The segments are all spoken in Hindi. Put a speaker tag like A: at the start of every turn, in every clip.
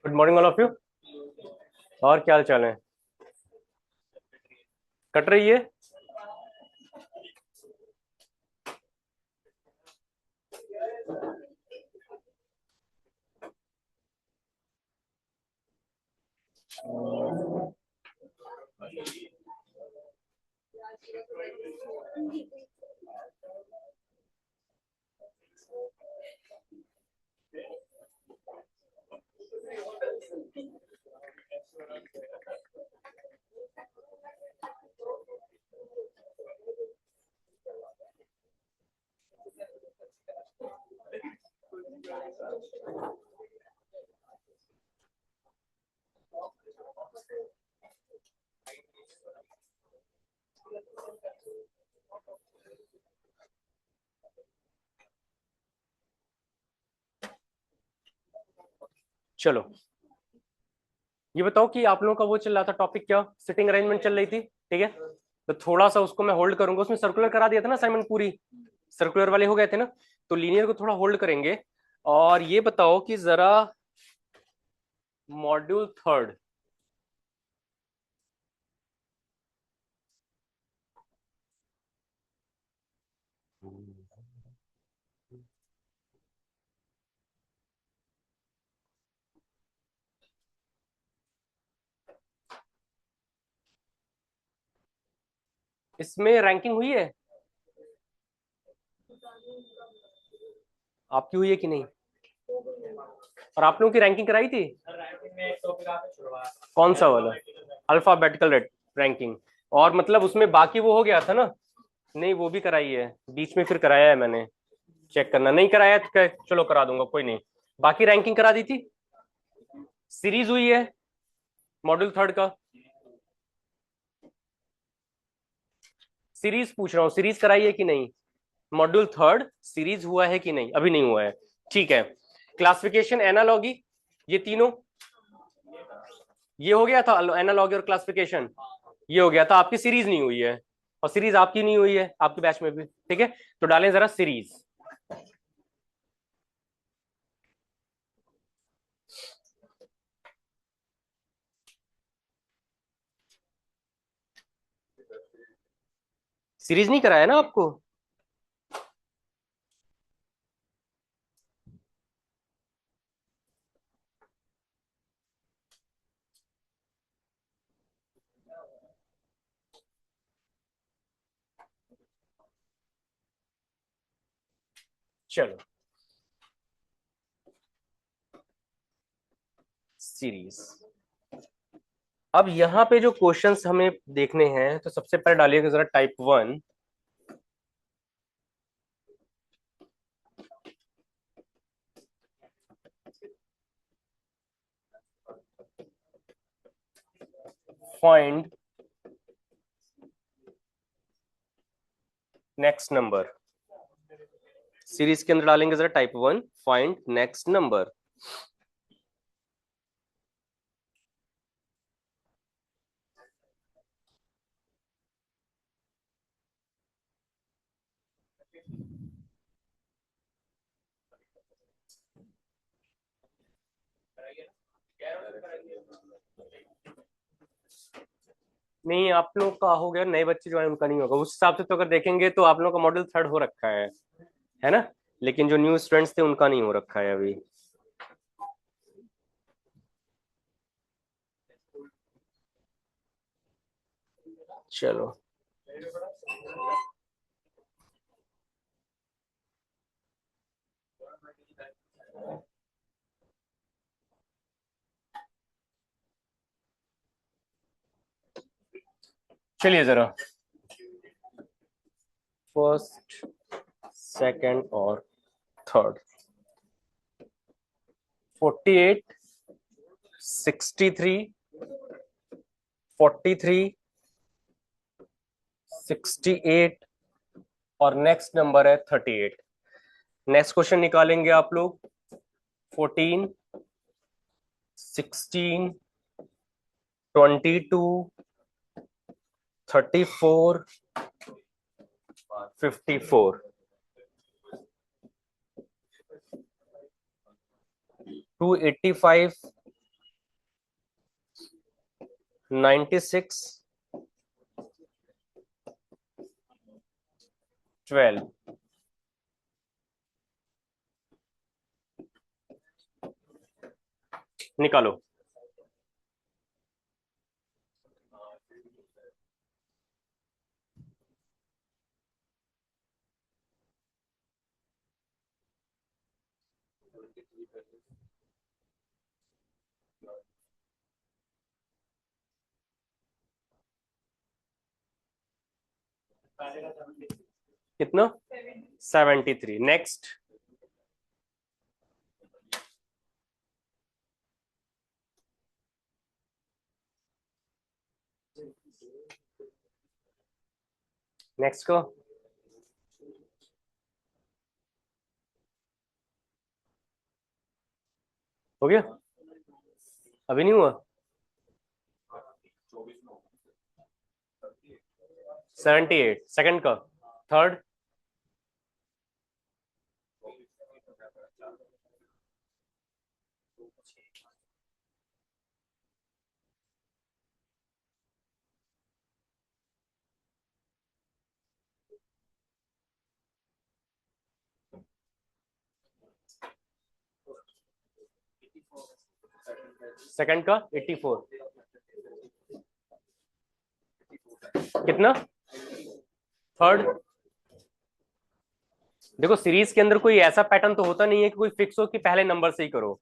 A: Good morning all of you. और क्या हाल चाल है? कट रही है? चलो ये बताओ कि आप लोगों का वो चल रहा था टॉपिक, क्या सिटिंग अरेंजमेंट चल रही थी, ठीक है। तो थोड़ा सा उसको मैं होल्ड करूंगा, उसमें सर्कुलर करा दिया था ना असाइनमेंट पूरी, सर्कुलर वाले हो गए थे ना, तो लीनियर को थोड़ा होल्ड करेंगे। और ये बताओ कि जरा मॉड्यूल थर्ड, इसमें रैंकिंग हुई है, आपकी हुई है कि नहीं, और आप लोगों की रैंकिंग कराई थी, कौन सा वाला, अल्फाबेटिकल रैंकिंग, और मतलब उसमें बाकी वो हो गया था ना, नहीं वो भी कराई है बीच में, फिर कराया है मैंने, चेक करना, नहीं कराया तो चलो करा दूंगा, कोई नहीं। बाकी रैंकिंग करा दी थी, सीरीज हुई है मॉड्यूल थर्ड का, सीरीज पूछ रहा हूँ, सीरीज कराई है कि नहीं, मॉड्यूल थर्ड सीरीज हुआ है कि नहीं, अभी नहीं हुआ है, ठीक है। क्लासिफिकेशन, एनालॉगी, ये तीनों, ये हो गया था एनालॉगी और क्लासिफिकेशन, ये हो गया था, आपकी सीरीज नहीं हुई है, और सीरीज आपकी नहीं हुई है आपके बैच में भी, ठीक है। तो डालें जरा सीरीज, सीरीज नहीं कराया ना आपको, चलो सीरीज। अब यहाँ पे जो क्वेश्चंस हमें देखने हैं, तो सबसे पहले डालिएगा जरा type one, find next number, series के अंदर डालेंगे जरा type one, find next number. नहीं आप लोग का हो गया, नए बच्चे जो है उनका नहीं होगा, उस हिसाब से तो अगर देखेंगे तो आप लोगों का मॉडल थर्ड हो रखा है ना, लेकिन जो न्यू स्टूडेंट्स थे उनका नहीं हो रखा है अभी। चलो चलिए जरा फर्स्ट, सेकंड और थर्ड, 48, 63, 43, 68, और नेक्स्ट नंबर है 38। नेक्स्ट क्वेश्चन निकालेंगे आप लोग, 14, 16, 22, 34, 54, 285, 96, 12, निकालो। कितना, 73, नेक्स्ट, नेक्स्ट को हो गया, अभी नहीं हुआ। 78 सेकंड का, थर्ड सेकंड का 84 कितना, थर्ड। देखो सीरीज के अंदर कोई ऐसा पैटर्न तो होता नहीं है कि कोई फिक्स हो कि पहले नंबर से ही करो।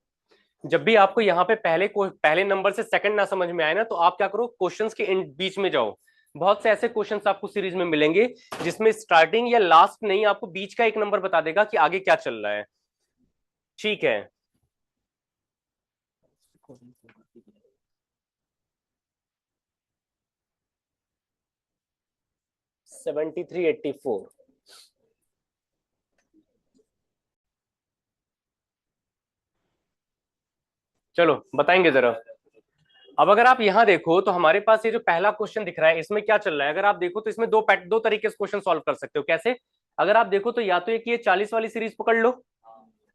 A: जब भी आपको यहाँ पे पहले नंबर से सेकंड ना समझ में आए ना, तो आप क्या करो, क्वेश्चंस के बीच में जाओ। बहुत से ऐसे क्वेश्चंस आपको सीरीज में मिलेंगे जिसमें स्टार्टिंग या लास्ट नहीं, आपको बीच का एक नंबर बता देगा कि आगे क्या चल रहा है। ठीक है, 7384। चलो बताएंगे जरा। अब अगर आप यहाँ देखो तो हमारे पास ये जो पहला क्वेश्चन दिख रहा है, इसमें क्या चल रहा है, अगर आप देखो तो इसमें दो तरीके से क्वेश्चन सॉल्व कर सकते हो। कैसे? अगर आप देखो तो या तो एक ये 40 वाली सीरीज पकड़ लो।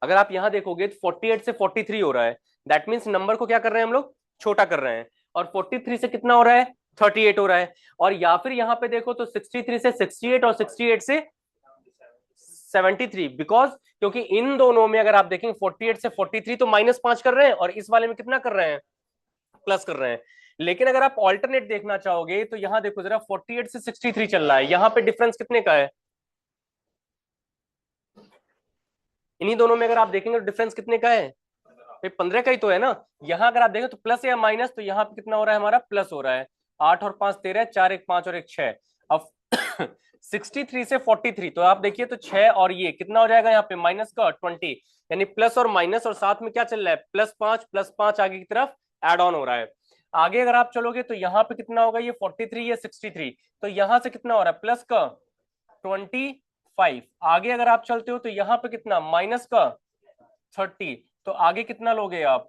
A: अगर आप यहाँ देखोगे तो 48 से 43 हो रहा है, दैट मीन्स नंबर को क्या कर रहे हैं हम लोग, छोटा कर रहे हैं। और 43 से कितना हो रहा है, 38 हो रहा है। और या फिर यहाँ पे देखो तो 63 से 68 और 68 से 73, बिकॉज क्योंकि इन दोनों में अगर आप देखेंगे 48 से 43 तो -5 कर रहे हैं, और इस वाले में कितना कर रहे हैं, प्लस कर रहे हैं। लेकिन अगर आप ऑल्टरनेट देखना चाहोगे तो यहां देखो जरा, 48 से 63 चल रहा है, यहां पे डिफरेंस कितने का है, इन्हीं दोनों में अगर आप देखेंगे तो डिफरेंस कितने का है, 15 का ही तो है ना। यहां अगर आप देखें तो प्लस या माइनस, तो यहाँ पे कितना हो रहा है हमारा, प्लस हो रहा है। 8 और 5 13, 4 1 5 और 1 6। अब 63 से 43, तो आप देखिए तो 6 और ये कितना हो जाएगा यहाँ पे, माइनस का 20, यानी प्लस और माइनस, और साथ में क्या चल रहा है, +5 आगे की तरफ एड ऑन हो रहा है। आगे अगर आप चलोगे तो यहाँ पे कितना होगा, ये 43 या 63, तो यहाँ से कितना हो रहा है, प्लस का 25। आगे अगर आप चलते हो तो यहाँ पे कितना, माइनस का 30, तो आगे कितना लोगे आप,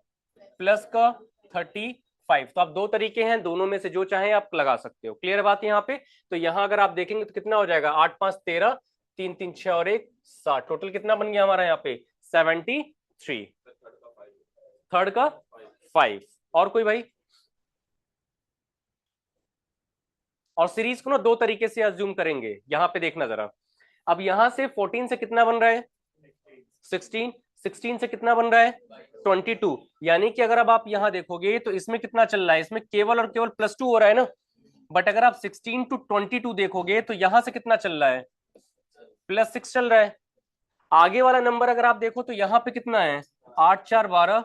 A: प्लस का 35। तो आप दो तरीके हैं, दोनों में से जो चाहे आप लगा सकते हो। क्लियर बात है यहाँ पे? तो यहाँ अगर आप देखेंगे तो कितना हो जाएगा, 8 5 13, 3 3 6 और 1 7, टोटल कितना बन गया हमारा यहाँ पे, 73। थर्ड का 5। और कोई भाई? और सीरीज को ना दो तरीके से अज्यूम करेंगे, यहाँ पे देखना जरा। अब यहां से 14 से कितना बन रहा है, 16, 16 से कितना बन रहा है, 22। यानी कि अगर अब आप यहां देखोगे तो इसमें कितना चल रहा है, इसमें केवल और केवल +2 हो रहा है ना। बट अगर आप 16 to 22 देखोगे तो यहां से कितना चल रहा है, +6 चल रहा है। आगे वाला नंबर अगर आप देखो तो यहाँ पे कितना है, 8 4 12।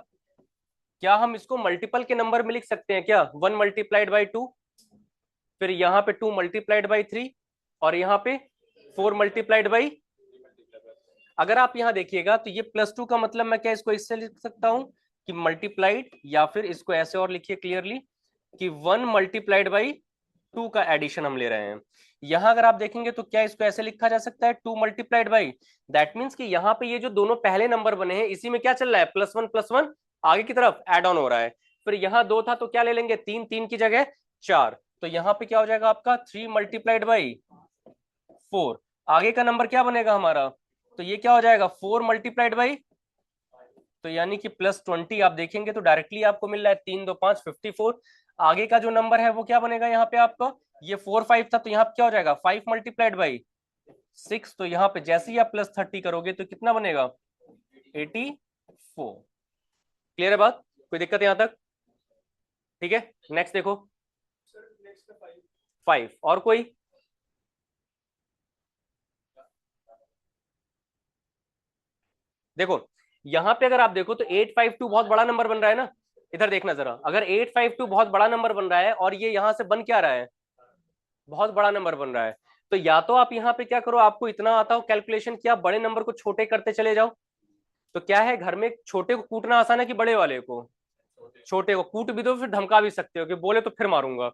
A: क्या हम इसको मल्टीपल के नंबर में लिख सकते हैं क्या, 1 मल्टीप्लाइड बाई 2, फिर यहाँ पे 2 मल्टीप्लाइड बाई 3, और यहाँ पे 4 मल्टीप्लाइड बाई। अगर आप यहाँ देखिएगा तो ये +2 का मतलब मैं क्या इसको इससे लिख सकता हूं कि मल्टीप्लाइड, या फिर इसको ऐसे और लिखिए क्लियरली कि 1 मल्टीप्लाइड बाई 2 का एडिशन हम ले रहे हैं। यहां अगर आप देखेंगे तो क्या इसको ऐसे लिखा जा सकता है, 2 मल्टीप्लाइड बाई, दैट मीन्स कि यहाँ पे ये जो दोनों पहले नंबर बने हैं इसी में क्या चल रहा है, +1 आगे की तरफ एड ऑन हो रहा है। फिर यहाँ 2 था तो क्या ले लेंगे, 3 3 की जगह 4, तो यहाँ पे क्या हो जाएगा आपका 3 मल्टीप्लाइड बाई 4। आगे का नंबर क्या बनेगा हमारा, तो ये क्या हो जाएगा, 4 मल्टीप्लाइड बाई, तो यानी कि +20। आप देखेंगे तो डायरेक्टली आपको मिल रहा है 3 2 5 54। आगे का जो नंबर है वो क्या बनेगा यहाँ पे आपका, ये 4 5 था तो यहाँ पे क्या हो जाएगा, 5 मल्टीप्लाइड बाई 6, तो यहाँ पे जैसे ही आप +30 करोगे तो कितना बनेगा, 84। क्लियर है बात, कोई दिक्कत यहाँ तक? ठीक है, नेक्स्ट देखो, 5 और कोई? देखो यहाँ पे अगर आप देखो तो 852 बहुत बड़ा नंबर बन रहा है ना। इधर देखना जरा, अगर 852 बहुत बड़ा नंबर बन रहा है और ये यहां से बन क्या रहा है, बहुत बड़ा नंबर बन रहा है, तो या तो आप यहाँ पे क्या करो, आपको इतना आता हो कैलकुलेशन कि आप बड़े नंबर को छोटे करते चले जाओ। तो क्या है, घर में छोटे को कूटना आसान है कि बड़े वाले को, छोटे को कूट भी दो फिर धमका भी सकते हो कि बोले तो फिर मारूंगा।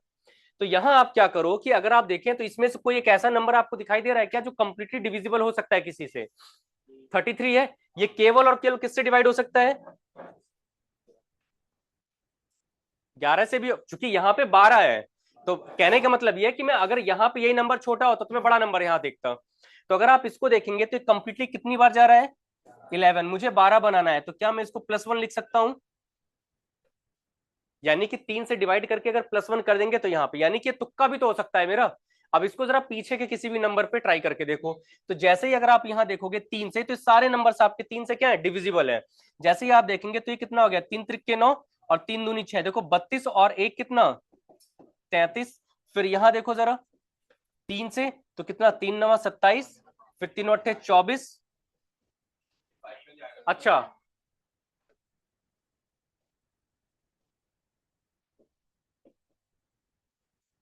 A: तो यहां आप क्या करो कि अगर आप देखें तो इसमें से कोई एक ऐसा नंबर आपको दिखाई दे रहा है क्या जो कंप्लीटली डिविजिबल हो सकता है किसी से? 33 है, ये केवल और केवल किससे डिवाइड हो सकता है? 11 से भी, चूंकि यहाँ पे 12 है, तो कहने का मतलब ये है कि मैं अगर यहाँ पे यही नंबर छोटा होता तो मैं बड़ा नंबर यहाँ देखता। तो अगर आप इसको देखेंगे तो कंप्लीटली कितनी बार जा रहा है? 11। मुझे 12 बनाना है, तो क्या मैं इसको +1 लिख सकता हूं? यानी कि 3 से डिवाइड करके अगर +1 कर देंगे तो यहाँ पे, यानी कि तुक्का भी तो हो सकता है मेरा। अब इसको जरा पीछे के किसी भी नंबर पे ट्राई करके देखो। तो जैसे ही अगर आप यहाँ देखोगे 3 से, तो सारे नंबर्स आपके 3 से क्या है? डिविजिबल है। जैसे ही आप देखेंगे तो ये कितना हो गया? 3 त्रिक 9 और 3 दूनी 6, देखो 32 और 1 कितना? 33। फिर यहां देखो जरा 3 से तो कितना? 3 9 27, फिर 3 8 24। अच्छा,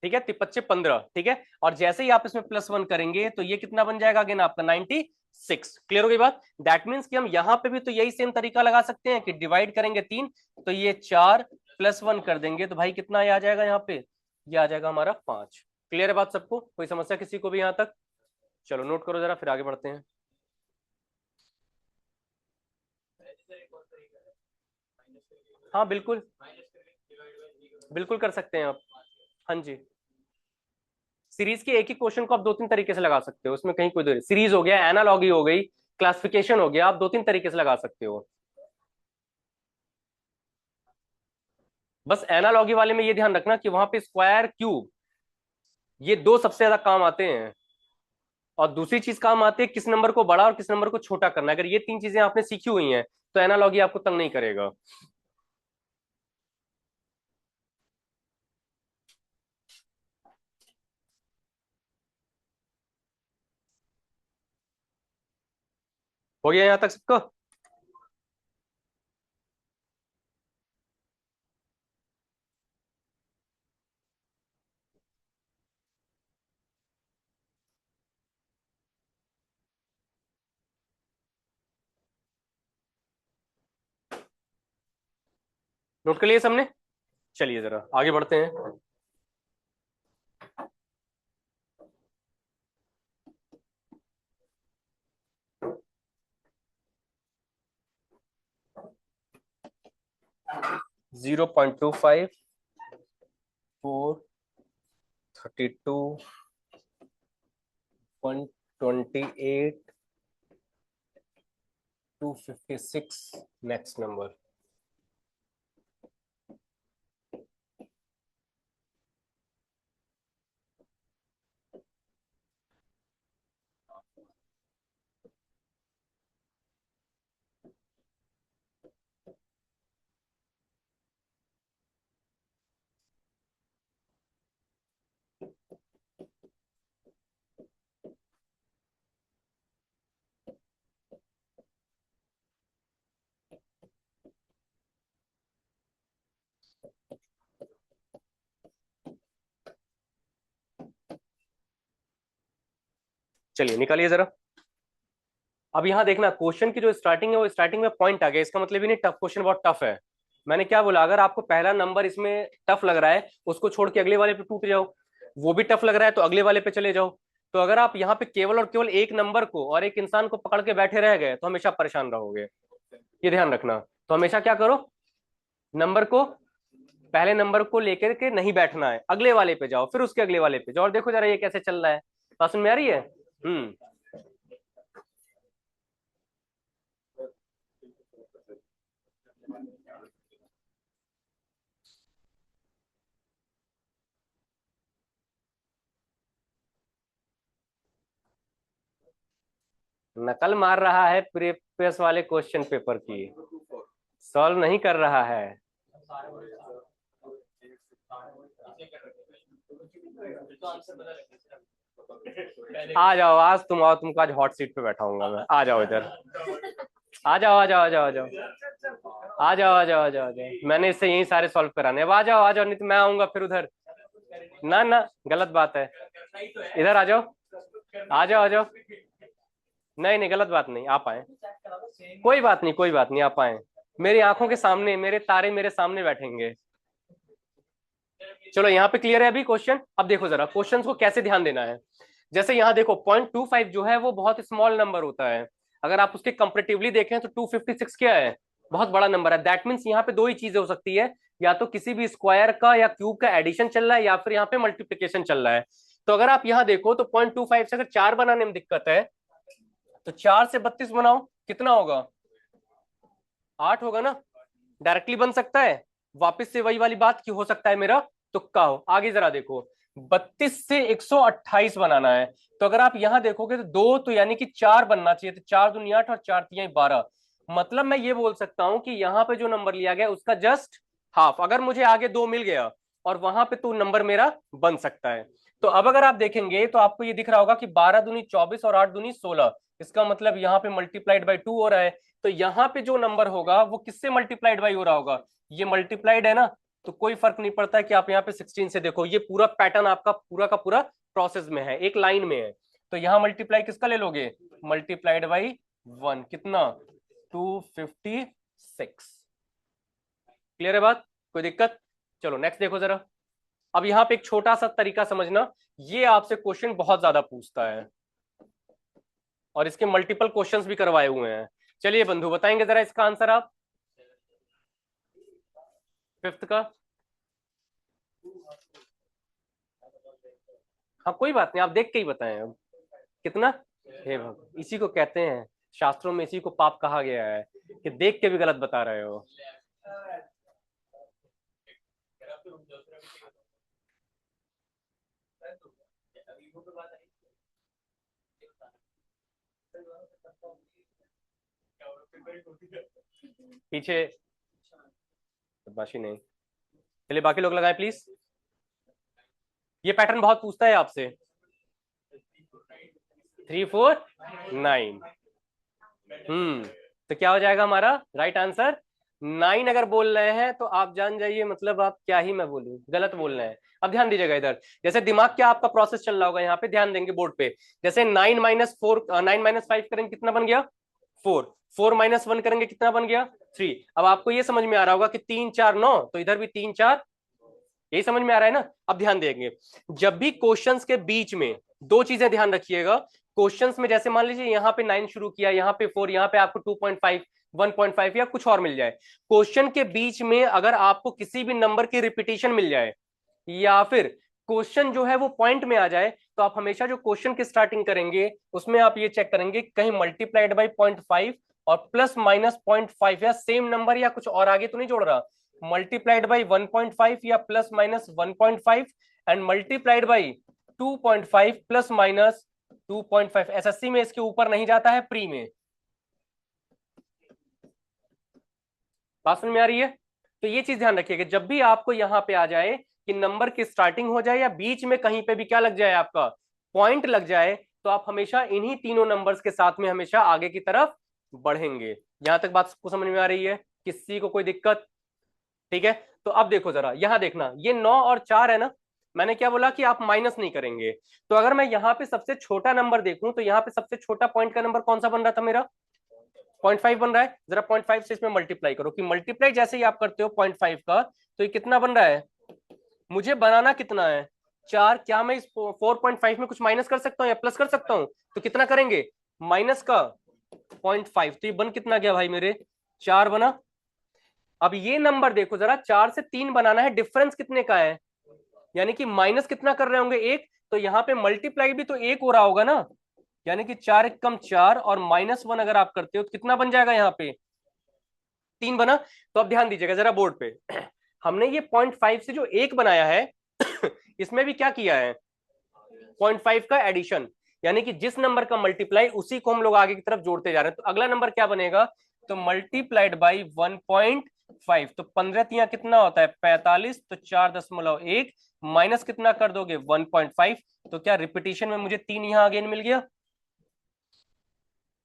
A: ठीक है, 55 15, ठीक है। और जैसे ही आप इसमें +1 करेंगे तो ये कितना बन जाएगा अगेन आपका? 96। क्लियर हो गई बात? दैट मीन्स कि हम यहाँ पे भी तो यही सेम तरीका लगा सकते हैं कि डिवाइड करेंगे 3, तो ये 4 +1 कर देंगे तो भाई कितना आ जाएगा यहाँ पे? ये आ जाएगा हमारा 5। क्लियर है बात सबको? कोई समस्या किसी को भी यहाँ तक? चलो नोट करो जरा, फिर आगे बढ़ते हैं। हाँ बिल्कुल, बिल्कुल कर सकते हैं आप। हाँ जी, सीरीज के एक ही क्वेश्चन को आप 2 3 तरीके से लगा सकते हो, उसमें कहीं कोई दो, सीरीज हो गया, एनालॉगी हो गई, क्लासिफिकेशन हो गया, आप 2 3 तरीके से लगा सकते हो। बस एनालॉगी वाले में ये ध्यान रखना कि वहां पे स्क्वायर क्यूब, ये दो सबसे ज्यादा काम आते हैं। और दूसरी चीज काम आती है किस नंबर को बड़ा और किस नंबर को छोटा करना। अगर ये 3 चीजें आपने सीखी हुई हैं तो एनालॉगी आपको तंग नहीं करेगा। हो गया यहाँ तक सबको? नोट कर लिए सबने? चलिए जरा आगे बढ़ते हैं। 0.25, 432, 128, 256, नेक्स्ट नंबर। चलिए निकालिए जरा। अब यहाँ देखना, क्वेश्चन की जो स्टार्टिंग है वो स्टार्टिंग में पॉइंट आ गया, इसका मतलब ही नहीं टफ क्वेश्चन बहुत टफ है। मैंने क्या बोला? अगर आपको पहला नंबर इसमें टफ लग रहा है, उसको छोड़ के अगले वाले पे टूट जाओ। वो भी टफ लग रहा है तो अगले वाले पे चले जाओ। तो अगर आप यहाँ पे केवल और केवल एक नंबर को और एक इंसान को पकड़ के बैठे रह गए तो हमेशा परेशान रहोगे। ये ध्यान रखना। तो हमेशा क्या करो, नंबर को, पहले नंबर को लेकर के नहीं बैठना है, अगले वाले पे जाओ, फिर उसके अगले वाले पे जाओ, और देखो जरा ये कैसे चल रहा है। बात समझ में आ रही है? हम्म। नकल मार रहा है प्रीवियस वाले क्वेश्चन पेपर की, सॉल्व नहीं कर रहा है। आ जाओ, आज तुम आओ, तुमको आज हॉट सीट पे बैठाऊंगा मैं। आ जाओ इधर, आ जाओ आ जाओ आ जाओ आ जाओ आ जाओ आ जाओ आ जाओ आ जाओ। मैंने इससे यही सारे सॉल्व कराने। अब आ जाओ, नहीं तो मैं आऊंगा फिर उधर। ना ना, गलत बात है। इधर आ जाओ, आ जाओ आ जाओ। नहीं नहीं, गलत बात नहीं, आप आए। कोई बात नहीं, कोई बात नहीं, आप आए। मेरी आंखों के सामने मेरे तारे मेरे सामने बैठेंगे। चलो यहाँ पे क्लियर है अभी क्वेश्चन। अब देखो जरा क्वेश्चन को कैसे ध्यान देना है। जैसे यहाँ देखो 0.25 जो है वो बहुत स्मॉल नंबर होता है, अगर आप उसके कंपेरेटिवली देखें तो 256 क्या है, बहुत बड़ा नंबर है। दैट मीन्स यहाँ पे दो ही चीजें हो सकती है, या तो किसी भी स्क्वायर का या क्यूब का एडिशन चल रहा है, या फिर यहाँ पे मल्टीप्लीकेशन चल रहा है। तो अगर आप यहाँ देखो तो 0.25 से अगर 4 बनाने में दिक्कत है तो 4 से 32 बनाओ, कितना होगा, 8 होगा ना। डायरेक्टली बन सकता है, वापस से वही वाली बात की हो सकता है मेरा तुक्का हो। आगे जरा देखो 32 से 128 बनाना है, तो अगर आप यहां देखोगे तो दो तो यानी कि 4 बनना चाहिए, तो 4 दूनी 8 और 4 तियां 12। मतलब मैं ये बोल सकता हूं कि यहाँ पे जो नंबर लिया गया उसका जस्ट हाफ। अगर मुझे आगे 2 मिल गया और वहां पे तो नंबर मेरा बन सकता है। तो अब अगर आप देखेंगे तो आपको ये दिख रहा होगा कि 12 दूनी 24 और 8 दूनी 16, इसका मतलब यहाँ पे मल्टीप्लाइड बाई 2 हो रहा है। तो यहाँ पे जो नंबर होगा वो किससे मल्टीप्लाइड बाई हो रहा होगा, ये मल्टीप्लाइड है ना, तो कोई फर्क नहीं पड़ता है कि आप यहाँ पे 16 से देखो, ये पूरा पैटर्न आपका पूरा का पूरा प्रोसेस में है, एक लाइन में है। तो यहाँ मल्टीप्लाई किसका ले लोगे, मल्टीप्लाइड बाई 1, कितना 256। क्लियर है बात, कोई दिक्कत। चलो नेक्स्ट देखो जरा। अब यहाँ पे एक छोटा सा तरीका समझना, ये आपसे क्वेश्चन बहुत ज्यादा पूछता है और इसके मल्टीपल क्वेश्चंस भी करवाए हुए हैं। चलिए बंधु बताएंगे जरा इसका आंसर आप, फिफ्थ का। हाँ कोई बात नहीं, आप देख के ही बताएं अब कितना। हे भगवान, इसी को कहते हैं शास्त्रों में, इसी को पाप कहा गया है कि देख के भी गलत बता रहे हो। पीछे बदमाशी नहीं, चलिए बाकी लोग लगाए प्लीज। ये पैटर्न बहुत पूछता है आपसे, 3 4 9। तो क्या हो जाएगा हमारा राइट आंसर 9। अगर बोल रहे हैं तो आप जान जाइए, मतलब आप क्या ही मैं बोलूं, गलत बोल रहे हैं। अब ध्यान दीजिएगा इधर, जैसे दिमाग क्या आपका प्रोसेस चल रहा होगा, यहाँ पे ध्यान देंगे बोर्ड पे। जैसे 9 - 5 करेंगे कितना बन गया, 4। 4 - 1 करेंगे कितना बन गया, 3। अब आपको ये समझ में आ रहा होगा कि 3 4 9, तो इधर भी 3 4, यही समझ में आ रहा है ना। अब ध्यान देंगे, जब भी क्वेश्चंस के बीच में दो चीजें ध्यान रखिएगा। क्वेश्चंस में जैसे मान लीजिए यहाँ पे 9 शुरू किया, यहाँ पे 4, यहाँ पे आपको 2.5 1.5 या कुछ और मिल जाए। क्वेश्चन के बीच में अगर आपको किसी भी नंबर की रिपीटेशन मिल जाए, या फिर क्वेश्चन जो है वो पॉइंट में आ जाए, तो आप हमेशा जो क्वेश्चन की स्टार्टिंग करेंगे उसमें आप ये चेक करेंगे कहीं मल्टीप्लाइड बाई 0.5 और प्लस माइनस 0.5 या सेम नंबर या कुछ और आगे तो नहीं जोड़ रहा, मल्टीप्लाइड बाई 1.5 या plus minus 1.5 and multiplied by 2.5 plus minus 2.5। SSC में इसके ऊपर नहीं जाता है, प्री में। बात समझ में आ रही है। तो ये चीज ध्यान रखिएगा, जब भी आपको यहां पे आ जाए कि नंबर की स्टार्टिंग हो जाए या बीच में कहीं पे भी क्या लग जाए, आपका पॉइंट लग जाए, तो आप हमेशा इन्हीं तीनों नंबर्स के साथ में हमेशा आगे की तरफ बढ़ेंगे। यहां तक बात को समझ में आ रही है, किसी को कोई दिक्कत। ठीक है, तो अब देखो जरा, यहां देखना ये 9 और 4 है ना, मैंने क्या बोला कि आप माइनस नहीं करेंगे। तो अगर मैं यहाँ पे सबसे छोटा नंबर देखूं तो यहाँ पे सबसे छोटा पॉइंट का नंबर कौन सा बन रहा था मेरा, 0.5 बन रहा है। जरा 0.5 से इसमें मल्टीप्लाई करो, कि मल्टीप्लाई जैसे ही आप करते हो 0.5 का, तो ये कितना बन रहा है, मुझे बनाना कितना है 4। क्या मैं इस 4.5 में कुछ माइनस कर सकता हूँ या प्लस कर सकता हूँ, तो कितना करेंगे माइनस का 0.5, तो ये बन कितना गया भाई मेरे, 4 बना। अब ये नंबर देखो जरा, 4 से 3 बनाना है, डिफरेंस कितने का है, यानी कि माइनस कितना कर रहे होंगे 1, तो यहाँ पे मल्टीप्लाई भी तो 1 हो रहा होगा ना, यानी कि 4 1 कम 4 और -1 अगर आप करते हो तो कितना बन जाएगा, यहाँ पे 3 बना। तो अब ध्यान दीजिएगा जरा बोर्ड पे, हमने ये 0.5 से जो 1 बनाया है इसमें भी क्या किया है 0.5 का एडिशन, यानी कि जिस नंबर का मल्टीप्लाई उसी को हम लोग आगे की तरफ जोड़ते जा रहे हैं। तो अगला नंबर क्या बनेगा, तो मल्टीप्लाइड बाई 1.5, तो 15 तिया कितना होता है 45, तो 4.1 माइनस कितना कर दोगे 1.5, तो क्या रिपीटिशन में मुझे 3 यहां अगेन मिल गया।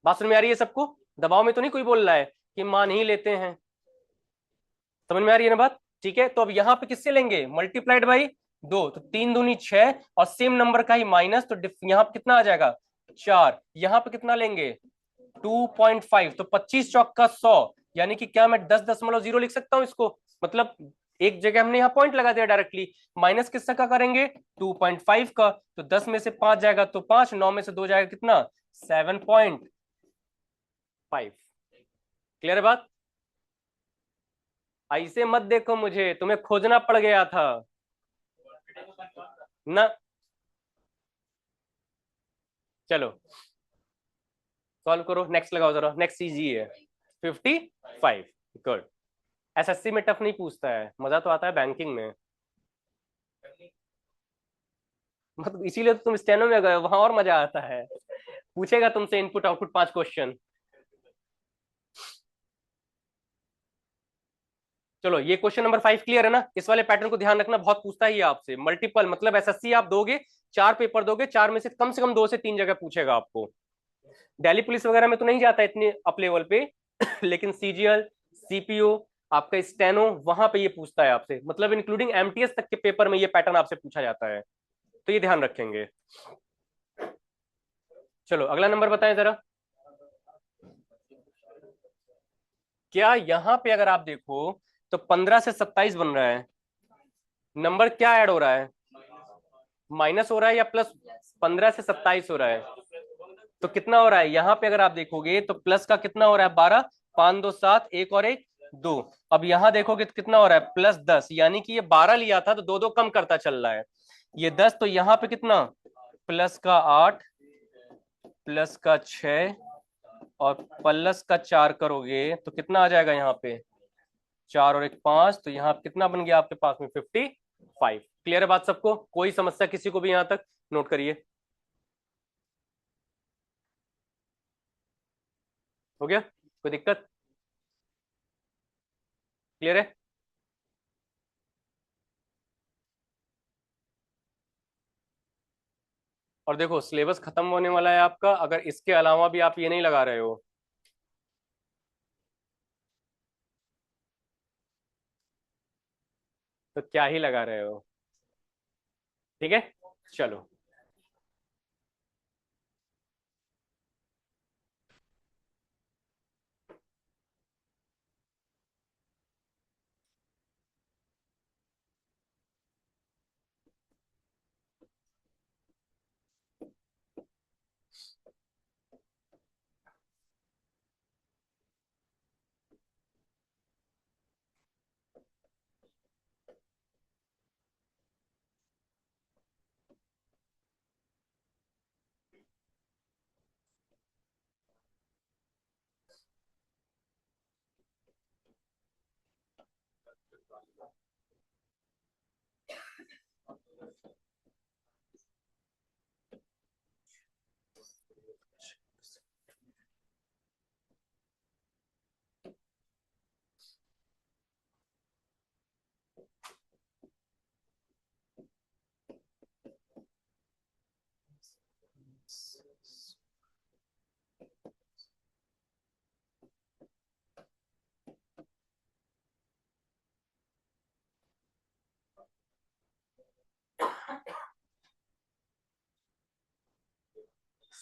A: बात समझ में आ रही है सबको, दबाव में तो नहीं कोई बोल रहा है कि मान ही लेते हैं, समझ में आ रही है ना बात। ठीक है, तो अब यहाँ पे किससे लेंगे मल्टीप्लाइड बाई 2, तो 3 दूनी 6 और सेम नंबर का ही माइनस, तो यहाँ पे कितना आ जाएगा 4, यहाँ पे कितना लेंगे 2.5, तो 25 चौक का 100, यानी कि क्या मैं 10.0 लिख सकता हूँ इसको, मतलब एक जगह हमने यहाँ पॉइंट लगा दिया डायरेक्टली। माइनस किसका का करेंगे? 2.5 का, तो 10 में से 5 जाएगा तो 5, 9 में से 2 जाएगा कितना? 7.5। क्लियर है बात? ऐसे मत देखो मुझे, तुम्हें खोजना पड़ गया था ना। चलो सॉल्व करो, नेक्स्ट लगाओ जरा, नेक्स्ट इजी है। 55। गुड। एसएससी में टफ नहीं पूछता है, मजा तो आता है बैंकिंग में। मतलब इसीलिए तो तुम स्टेनो में गए, वहां और मजा आता है। पूछेगा तुमसे इनपुट आउटपुट 5 क्वेश्चन। चलो ये क्वेश्चन नंबर 5 क्लियर है ना? इस वाले पैटर्न को ध्यान रखना, बहुत पूछता ही है आपसे। मल्टीपल मतलब एसएससी आप दोगे, 4 पेपर दोगे, 4 में से कम 2 से 3 जगह पूछेगा आपको। दिल्ली पुलिस वगैरह में तो नहीं जाता इतने अप लेवल पे लेकिन सीजीएल, सीपीओ, आपका स्टेनो, वहां पे ये पूछता है आपसे, मतलब इंक्लूडिंग एमटीएस तक के पेपर में ये पैटर्न आपसे पूछा जाता है, तो ये ध्यान रखेंगे। चलो अगला नंबर बताएं जरा। क्या यहाँ पे अगर आप देखो तो 15 से 27 बन रहा है, नंबर क्या ऐड हो रहा है? माइनस हो रहा है या प्लस? 15 से 27 हो रहा है, तो कितना हो रहा है यहाँ पे? अगर आप देखोगे तो प्लस का कितना हो रहा है? 12, 5 2 7, एक और एक 2। अब यहाँ देखोगे तो कितना हो रहा है? प्लस 10, यानी कि ये 12 लिया था तो 2 2 कम करता चल रहा है। ये 10, तो यहाँ पे कितना? प्लस का 8, प्लस का 6 और प्लस का 4 करोगे तो कितना आ जाएगा यहाँ पे? 4 और एक 5, तो यहाँ कितना बन गया आपके पास में? 55। क्लियर है बात सबको? कोई समस्या किसी को भी यहाँ तक? नोट करिए। हो गया? कोई दिक्कत? क्लियर है? और देखो सिलेबस खत्म होने वाला है आपका, अगर इसके अलावा भी आप ये नहीं लगा रहे हो तो क्या ही लगा रहे हो। ठीक है, चलो।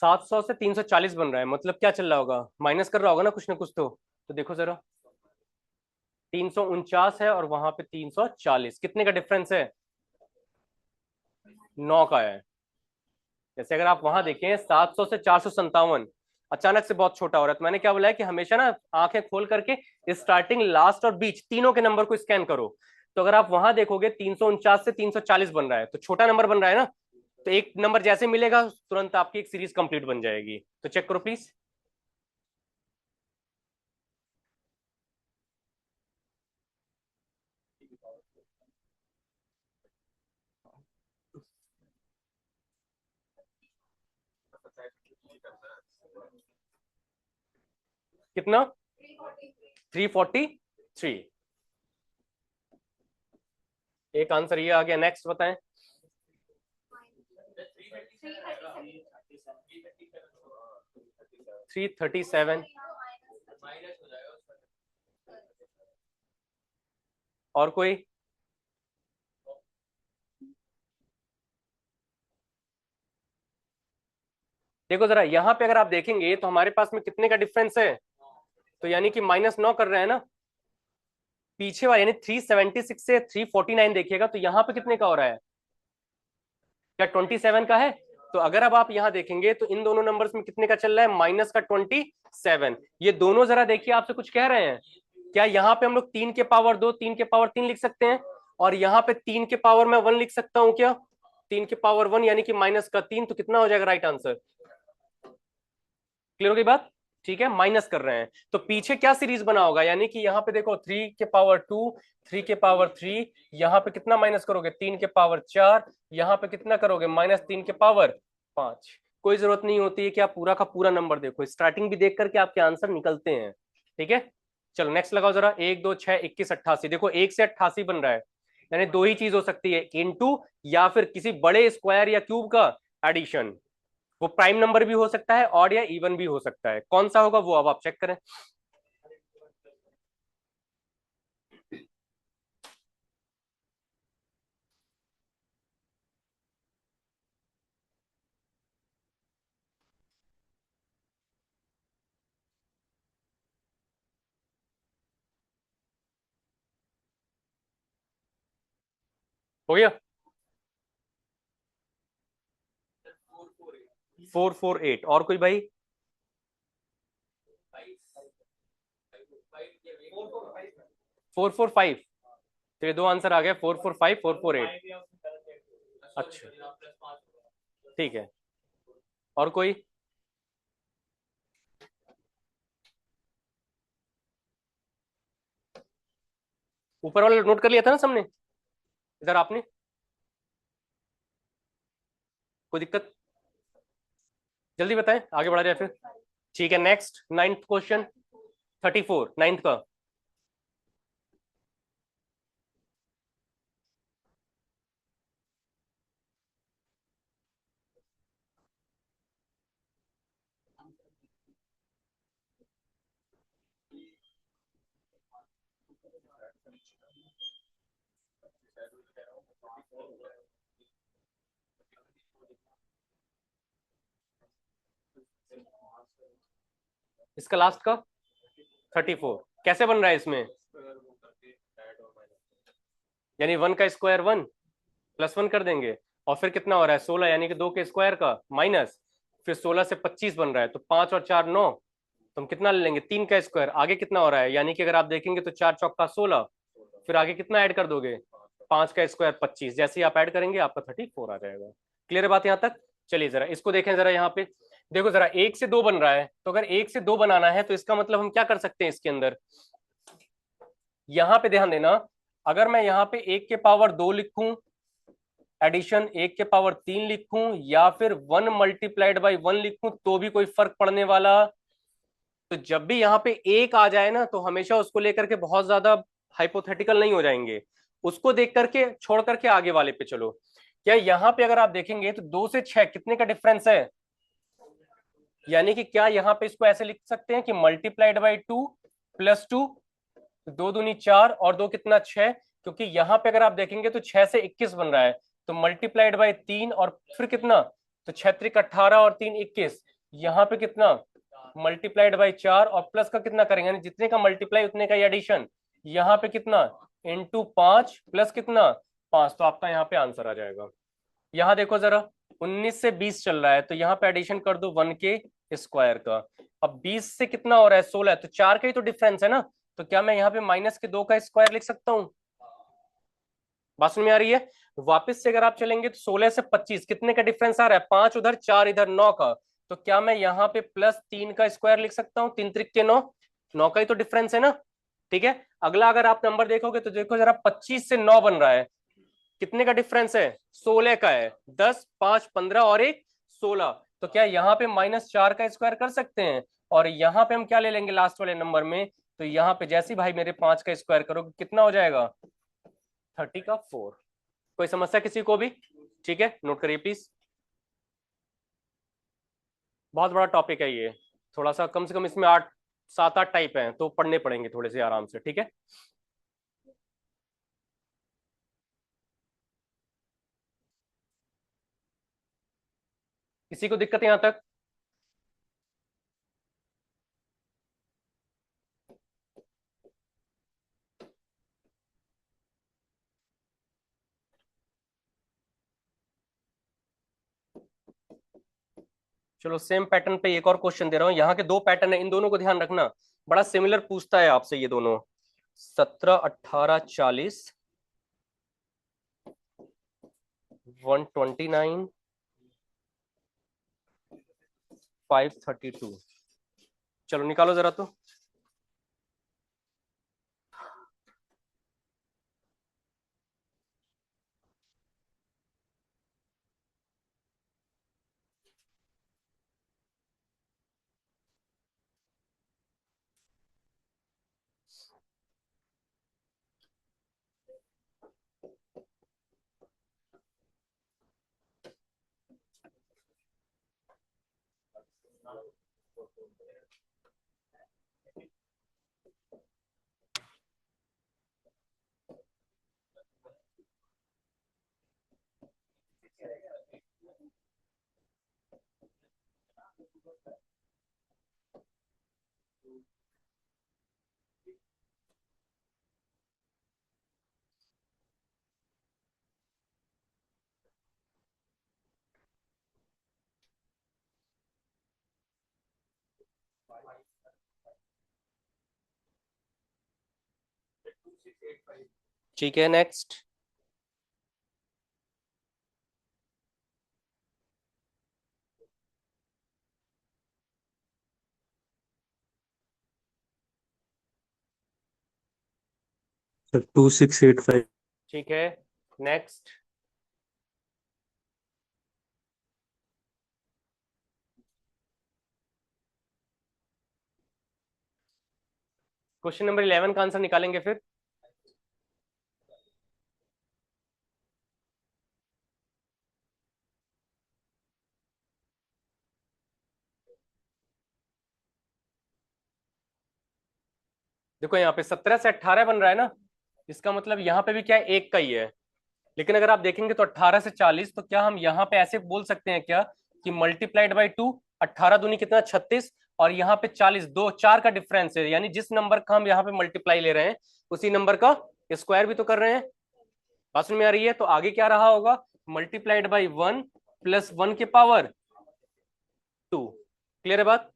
A: 700 से 340 बन रहा है, मतलब क्या चल रहा होगा? माइनस कर रहा होगा ना कुछ ना कुछ तो देखो जरा। 349 है और वहां पे 340, कितने का डिफरेंस है? 9 का है। जैसे अगर आप वहां देखें 700 से 457, अचानक से बहुत छोटा हो रहा है, तो मैंने क्या बोला है कि हमेशा ना आंखें खोल करके स्टार्टिंग, लास्ट और बीच तीनों के नंबर को स्कैन करो। तो अगर आप वहां देखोगे 349 से 340 बन रहा है, तो छोटा नंबर बन रहा है ना, तो एक नंबर जैसे मिलेगा तुरंत आपकी एक सीरीज कंप्लीट बन जाएगी। तो चेक करो प्लीज। कितना? 343। एक आंसर ये आ गया, नेक्स्ट बताएं। 337। और कोई? देखो जरा यहाँ पे अगर आप देखेंगे तो हमारे पास में कितने का डिफरेंस है? तो यानी कि -9 कर रहे हैं ना। पीछे वाला यानी 376 से 349 देखिएगा तो यहाँ पे कितने का हो रहा है, क्या 27 का है। तो अगर अब आप यहाँ देखेंगे तो इन दोनों नंबर्स में कितने का चल रहा है, माइनस का 27। ये दोनों जरा देखिए आपसे कुछ कह रहे हैं। क्या यहाँ पे हम लोग 3 के पावर 2 3 के पावर 3 लिख सकते हैं, और यहाँ पे 3 के पावर में 1 लिख सकता हूँ क्या, 3 के पावर 1 यानी कि -3, तो कितना हो जाएगा राइट आंसर। क्लियर होगी बात, ठीक है, माइनस कर रहे हैं तो पीछे क्या सीरीज बना होगा, यानी कि यहाँ पे देखो 3 के पावर 2 3 के पावर 3, यहाँ पे कितना माइनस करोगे 3 के पावर 4, यहाँ पे कितना करोगे -3 के पावर 5। कोई जरूरत नहीं होती है कि आप पूरा का पूरा नंबर देखो, स्टार्टिंग भी देख करके आपके आंसर निकलते हैं, ठीक है। चलो नेक्स्ट लगाओ जरा, 1 2 6 21 88, देखो 1 से 88 बन रहा है, यानी दो ही चीज हो सकती है, इनटू या फिर किसी बड़े स्क्वायर या क्यूब का एडिशन। वो प्राइम नंबर भी हो सकता है, ऑड या इवन भी हो सकता है, कौन सा होगा वो अब आप चेक करें। हो गया 448, और कोई भाई। 445, तो ये दो आंसर आ गए, 445 448। अच्छा ठीक है, और कोई। ऊपर वाला नोट कर लिया था ना सबने, इधर आपने, कोई दिक्कत, जल्दी बताएं आगे बढ़ा जाए फिर। ठीक है, नेक्स्ट 9th क्वेश्चन, 34 9th का। इसका लास्ट का 34 कैसे बन रहा है इसमें, यानी 1 का स्क्वायर 1 +1 कर देंगे, और फिर कितना हो रहा है 16, यानी कि 2 के स्क्वायर का माइनस, फिर 16 से 25 बन रहा है, तो 5 और 4 9, तो हम कितना ले लेंगे 3 का स्क्वायर, आगे कितना हो रहा है, यानी कि अगर आप देखेंगे तो 4 चौका 16, फिर आगे कितना ऐड कर दोगे 5 का स्क्वायर 25, जैसे ही आप ऐड करेंगे आपका 34 आ जाएगा। क्लियर है बात यहाँ तक। चलिए जरा इसको देखें, जरा यहाँ पे देखो जरा, 1 से 2 बन रहा है, तो अगर 1 से 2 बनाना है तो इसका मतलब हम क्या कर सकते हैं इसके अंदर, यहाँ पे ध्यान देना, अगर मैं यहाँ पे 1 के पावर 2 लिखूं, एडिशन 1 के पावर 3 लिखूं, या फिर 1 × 1 लिखूं, तो भी कोई फर्क पड़ने वाला। तो जब भी यहाँ पे एक आ जाए ना, तो हमेशा उसको लेकर के बहुत ज्यादा हाइपोथेटिकल नहीं हो जाएंगे, उसको देख करके छोड़ करके आगे वाले पे चलो। क्या यहाँ पे अगर आप देखेंगे तो 2 से 6 कितने का डिफरेंस है, यानी कि क्या यहाँ पे इसको ऐसे लिख सकते हैं कि ×2 +2, 2 दूनी 4 और 2 कितना 6, क्योंकि यहाँ पे अगर आप देखेंगे तो 6 से 21 बन रहा है, तो ×3 और फिर कितना, तो 6 × 3 = 18 और 3 = 21, यहाँ पे कितना ×4 और प्लस का कितना करेंगे, यानी जितने का मल्टीप्लाई उतने का एडिशन, यहाँ पे कितना ×5 प्लस कितना 5, तो आपका यहाँ पे आंसर आ जाएगा। यहाँ देखो जरा 19 से 20 चल रहा है, तो यहाँ पे एडिशन कर दो 1 के स्क्वायर का, अब 20 से कितना हो रहा है 16, तो 4 का ही तो डिफरेंस है ना, तो क्या मैं यहाँ पे -2 का स्क्वायर लिख सकता हूँ। बात समझ में आ रही है। वापस से अगर आप चलेंगे तो 16 से 25 कितने का डिफरेंस आ रहा है, 5 उधर 4 इधर 9 का, तो क्या मैं यहाँ पे +3 का स्क्वायर लिख सकता हूँ, 3 × 3 = 9, 9 का ही तो डिफरेंस है ना। ठीक है, अगला अगर आप नंबर देखोगे तो देखो जरा 25 से 9 बन रहा है, कितने का डिफरेंस है 16 का है, 10 5 15 और 1 16, तो क्या यहाँ पे -4 का स्क्वायर कर सकते हैं, और यहाँ पे हम क्या ले लेंगे लास्ट वाले नंबर में, तो यहाँ पे जैसे भाई मेरे 5 का स्क्वायर करोगे कितना हो जाएगा 30 का 4। कोई समस्या किसी को भी, ठीक है नोट करिए प्लीज। बहुत बड़ा टॉपिक है ये, थोड़ा सा कम से कम इसमें 8 7 8 टाइप हैं, तो पढ़ने पड़ेंगे थोड़े से आराम से, ठीक है। किसी को दिक्कत यहाँ तक। चलो सेम पैटर्न पे एक और क्वेश्चन दे रहा हूँ। यहाँ के दो पैटर्न है, इन दोनों को ध्यान रखना, बड़ा सिमिलर पूछता है आपसे ये दोनों। 17, 18, 40, 129, 532। चलो निकालो जरा तो। ठीक है, नेक्स्ट।
B: सर 2685।
A: ठीक है, नेक्स्ट। क्वेश्चन नंबर 11 का आंसर निकालेंगे फिर। देखो यहाँ पे 17 से 18 बन रहा है ना, इसका मतलब यहाँ पे भी क्या है, एक का ही है। लेकिन अगर आप देखेंगे तो 18 से 40, तो क्या हम यहाँ पे ऐसे बोल सकते हैं क्या कि मल्टीप्लाइड बाई 2, 18 दूनी कितना 36, और यहाँ पे 40, दो चार का डिफरेंस है, यानी जिस नंबर का हम यहाँ पे मल्टीप्लाई ले रहे हैं उसी नंबर का स्क्वायर भी तो कर रहे हैं। बात समझ में आ रही है? तो आगे क्या रहा होगा, मल्टीप्लाइड बाई 1 प्लस 1 के पावर 2। क्लियर है बात?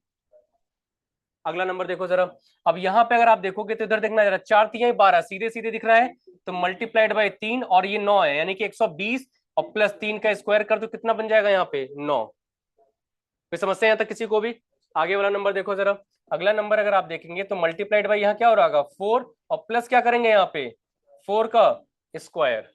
A: अगला नंबर देखो जरा। अब यहाँ पे अगर आप देखोगे तो इधर देखना जरा, 4 3 12 सीधे सीधे दिख रहा है, तो मल्टीप्लाइड बाई 3 और ये 9 है, यानी कि 120, और प्लस 3 का स्क्वायर कर तो कितना बन जाएगा यहाँ पे 9। कोई समस्या यहाँ तक किसी को भी? आगे वाला नंबर देखो जरा। अगला नंबर अगर आप देखेंगे तो मल्टीप्लाइड बाई यहाँ क्या हो रहा होगा 4, और प्लस क्या करेंगे यहाँ पे 4 का स्क्वायर।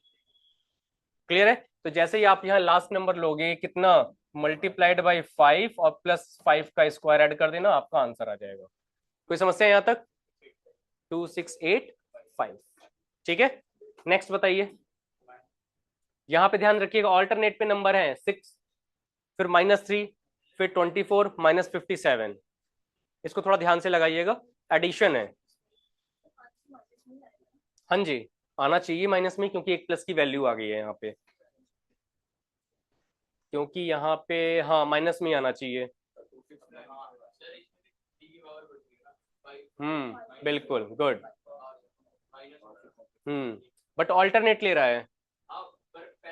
A: क्लियर है? तो जैसे ही आप यहाँ लास्ट नंबर लोगे कितना, मल्टीप्लाइड बाई 5 और प्लस 5 का स्क्वायर ऐड कर देना, आपका आंसर आ जाएगा। कोई समस्या यहाँ तक? 2685। ठीक है, नेक्स्ट बताइए। यहां पे ध्यान रखिएगा, ऑल्टरनेट पे नंबर है 6, फिर -3, फिर 24, -57। इसको थोड़ा ध्यान से लगाइएगा, एडिशन है। हाँ जी, आना चाहिए माइनस में, क्योंकि एक प्लस की वैल्यू आ गई है यहाँ पे, क्योंकि यहाँ पे हाँ माइनस में आना चाहिए। बिल्कुल गुड। बट ऑल्टरनेट ले रहा है,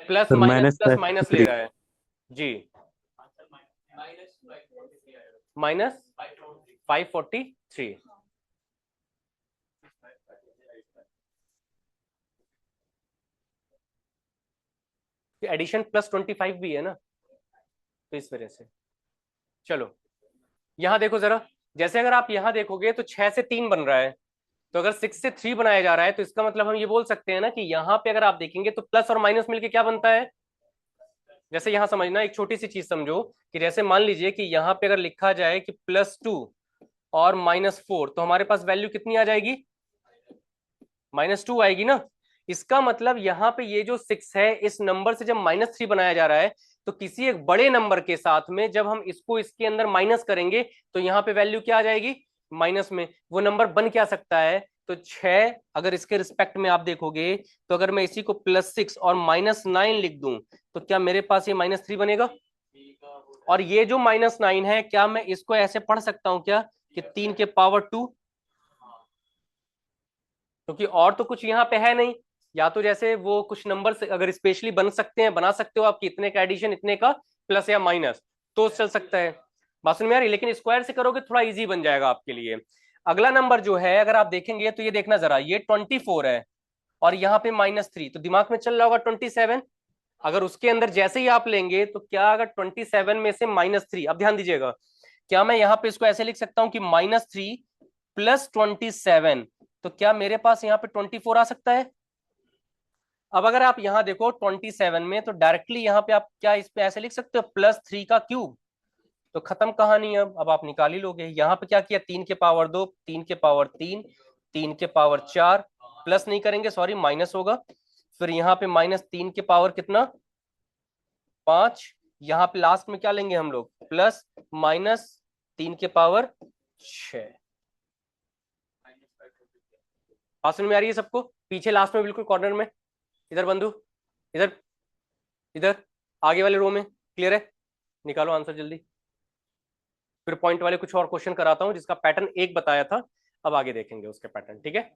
A: plus
B: sir
A: minus
B: minus
A: plus minus ले
B: 543।
A: रहा है जी। -543। एडिशन +25 भी है ना, तो इस वजह से। चलो यहां देखो जरा, जैसे अगर आप यहां देखोगे तो 6 से 3 बन रहा है, तो अगर 6 से 3 बनाया जा रहा है तो इसका मतलब हम ये बोल सकते हैं ना कि यहाँ पे अगर आप देखेंगे तो प्लस और माइनस मिलके क्या बनता है। जैसे यहां समझना, एक छोटी सी चीज समझो कि जैसे मान लीजिए कि यहाँ पे अगर लिखा जाए कि +2 और -4, तो हमारे पास वैल्यू कितनी आ जाएगी, -2 आएगी ना। इसका मतलब यहाँ पे ये जो 6 है, इस नंबर से जब -3 बनाया जा रहा है, तो किसी एक बड़े नंबर के साथ में जब हम इसको इसके अंदर माइनस करेंगे तो यहाँ पे वैल्यू क्या आ जाएगी, माइनस में। वो नंबर बन क्या सकता है, तो 6 अगर इसके रिस्पेक्ट में आप देखोगे, तो अगर मैं इसी को +6 और -9 लिख दूं, तो क्या मेरे पास ये -3 बनेगा। और ये जो -9 है, क्या मैं इसको ऐसे पढ़ सकता हूं क्या कि 3 के पावर 2, क्योंकि और तो कुछ यहाँ पे है नहीं। या तो जैसे वो कुछ नंबर से अगर स्पेशली बन सकते हैं, बना सकते हो आप कि इतने का एडिशन इतने का प्लस या माइनस, तो चल सकता है। बात समझ में आ रही है? लेकिन स्क्वायर से करोगे थोड़ा इजी बन जाएगा आपके लिए। अगला नंबर जो है अगर आप देखेंगे तो ये देखना जरा, ये 24 है और यहाँ पे -3, तो दिमाग में चल रहा होगा 27। अगर उसके अंदर जैसे ही आप लेंगे तो क्या, अगर 27 में से -3, अब ध्यान दीजिएगा, क्या मैं यहाँ पे इसको ऐसे लिख सकता हूँ कि -3 + 27, तो क्या मेरे पास यहाँ पे 24 आ सकता है? अब अगर आप यहाँ देखो 27 में, तो डायरेक्टली यहाँ पे आप क्या इस पे ऐसे लिख सकते हो, +3 का क्यूब, तो खत्म कहानी। अब आप निकाल ही लोगे। यहाँ पे क्या किया, 3 के पावर 2, 3 के पावर 3, 3 के पावर 4, प्लस नहीं करेंगे सॉरी माइनस होगा, फिर यहाँ पे -3 के पावर कितना, 5, यहाँ पे लास्ट में क्या लेंगे हम लोग, प्लस -3 के पावर 6। बात समझ में आ रही है सबको? पीछे लास्ट में बिल्कुल कॉर्नर में, इधर बंधु, इधर, इधर आगे वाले रो में, क्लियर है? निकालो आंसर जल्दी। फिर पॉइंट वाले कुछ और क्वेश्चन कराता हूं जिसका पैटर्न एक बताया था, अब आगे देखेंगे उसके पैटर्न, ठीक है?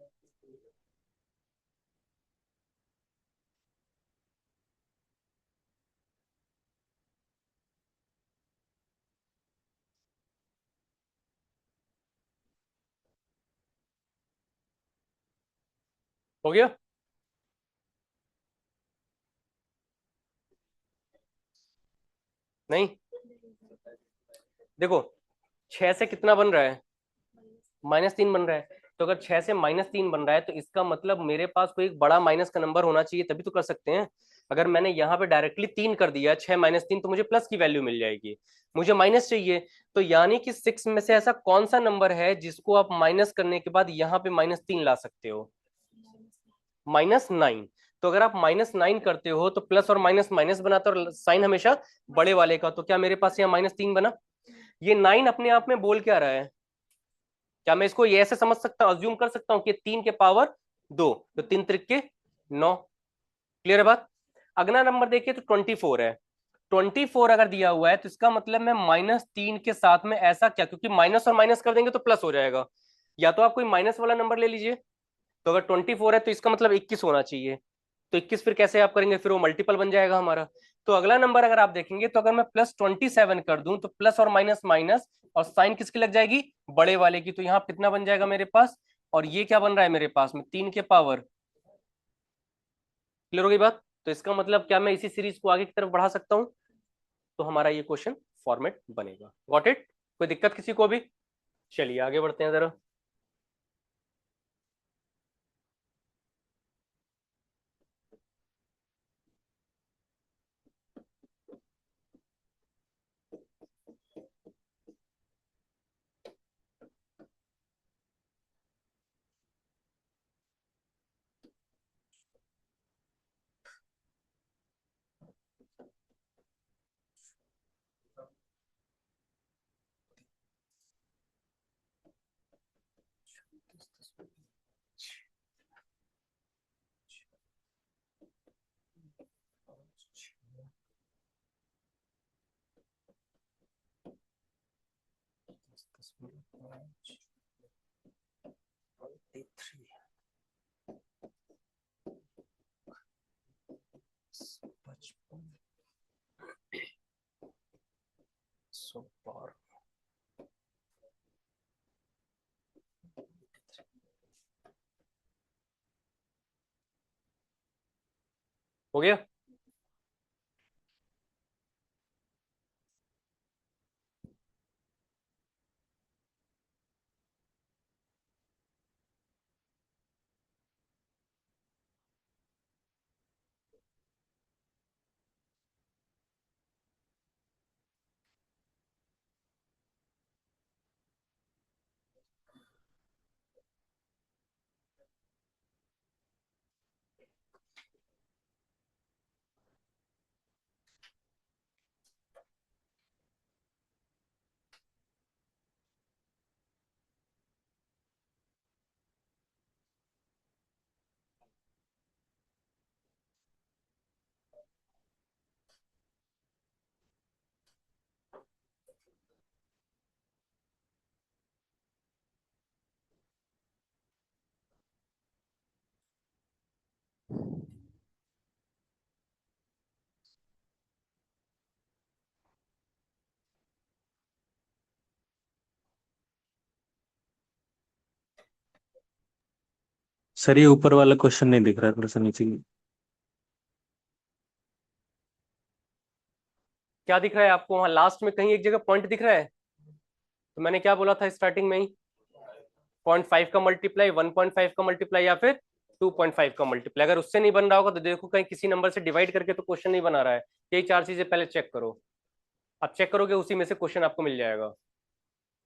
A: हो गया? नहीं, देखो 6 से कितना बन रहा है, -3 बन रहा है। तो अगर 6 से -3 बन रहा है तो इसका मतलब मेरे पास कोई एक बड़ा माइनस का नंबर होना चाहिए, तभी तो कर सकते हैं। अगर मैंने यहाँ पे डायरेक्टली 3 कर दिया, 6 -3, तो मुझे प्लस की वैल्यू मिल जाएगी, मुझे माइनस चाहिए। तो यानी कि 6 में से ऐसा कौन सा नंबर है जिसको आप माइनस करने के बाद यहाँ पे -3 ला सकते हो, -9। तो अगर आप -9 करते हो तो प्लस और माइनस माइनस बनाता है और साइन हमेशा बड़े वाले का, तो क्या मेरे पास यहाँ -3 बना? ये 9 अपने आप में बोल क्या रहा है? क्या मैं इसको ये ऐसे समझ सकता हूं, अज्यूम कर सकता हूं कि 3 के पावर 2, तो 3 त्रिक के 9। क्लियर है बात? अगला नंबर देखिए तो 24 है। 24 अगर दिया हुआ है तो इसका मतलब मैं -3 के साथ में ऐसा क्या, क्योंकि माइनस और माइनस कर देंगे तो प्लस हो जाएगा, या तो आप कोई माइनस वाला नंबर ले लीजिए। तो अगर 24 है तो इसका मतलब 21 होना चाहिए। तो 21 फिर कैसे आप करेंगे, फिर वो मल्टीपल बन जाएगा हमारा। तो अगला नंबर अगर आप देखेंगे तो अगर मैं +27 कर दूं तो प्लस और माइनस माइनस, और साइन किसकी लग जाएगी, बड़े वाले की। तो यहाँ कितना बन जाएगा मेरे पास, और ये क्या बन रहा है मेरे पास में, 3 के पावर। क्लियर हो गई बात? तो इसका मतलब क्या मैं इसी सीरीज को आगे की तरफ बढ़ा सकता हूँ, तो हमारा ये क्वेश्चन फॉर्मेट बनेगा। Got it? कोई दिक्कत किसी को भी? चलिए आगे बढ़ते हैं जरा। हो गया?
B: सर ये ऊपर वाला क्वेश्चन नहीं दिख रहा है, थोड़ा सा नीचे की।
A: क्या दिख रहा है आपको? वहां लास्ट में कहीं एक जगह पॉइंट दिख रहा है? तो मैंने क्या बोला था स्टार्टिंग में ही? 0.5 का मल्टीप्लाई, 1.5 का मल्टीप्लाई, या फिर 2.5 का मल्टीप्लाई। अगर उससे नहीं बन रहा होगा तो देखो कहीं किसी नंबर से डिवाइड करके तो क्वेश्चन नहीं बना रहा है। यही चार चीजें पहले चेक करो। आप चेक करोगे उसी में से क्वेश्चन आपको मिल जाएगा।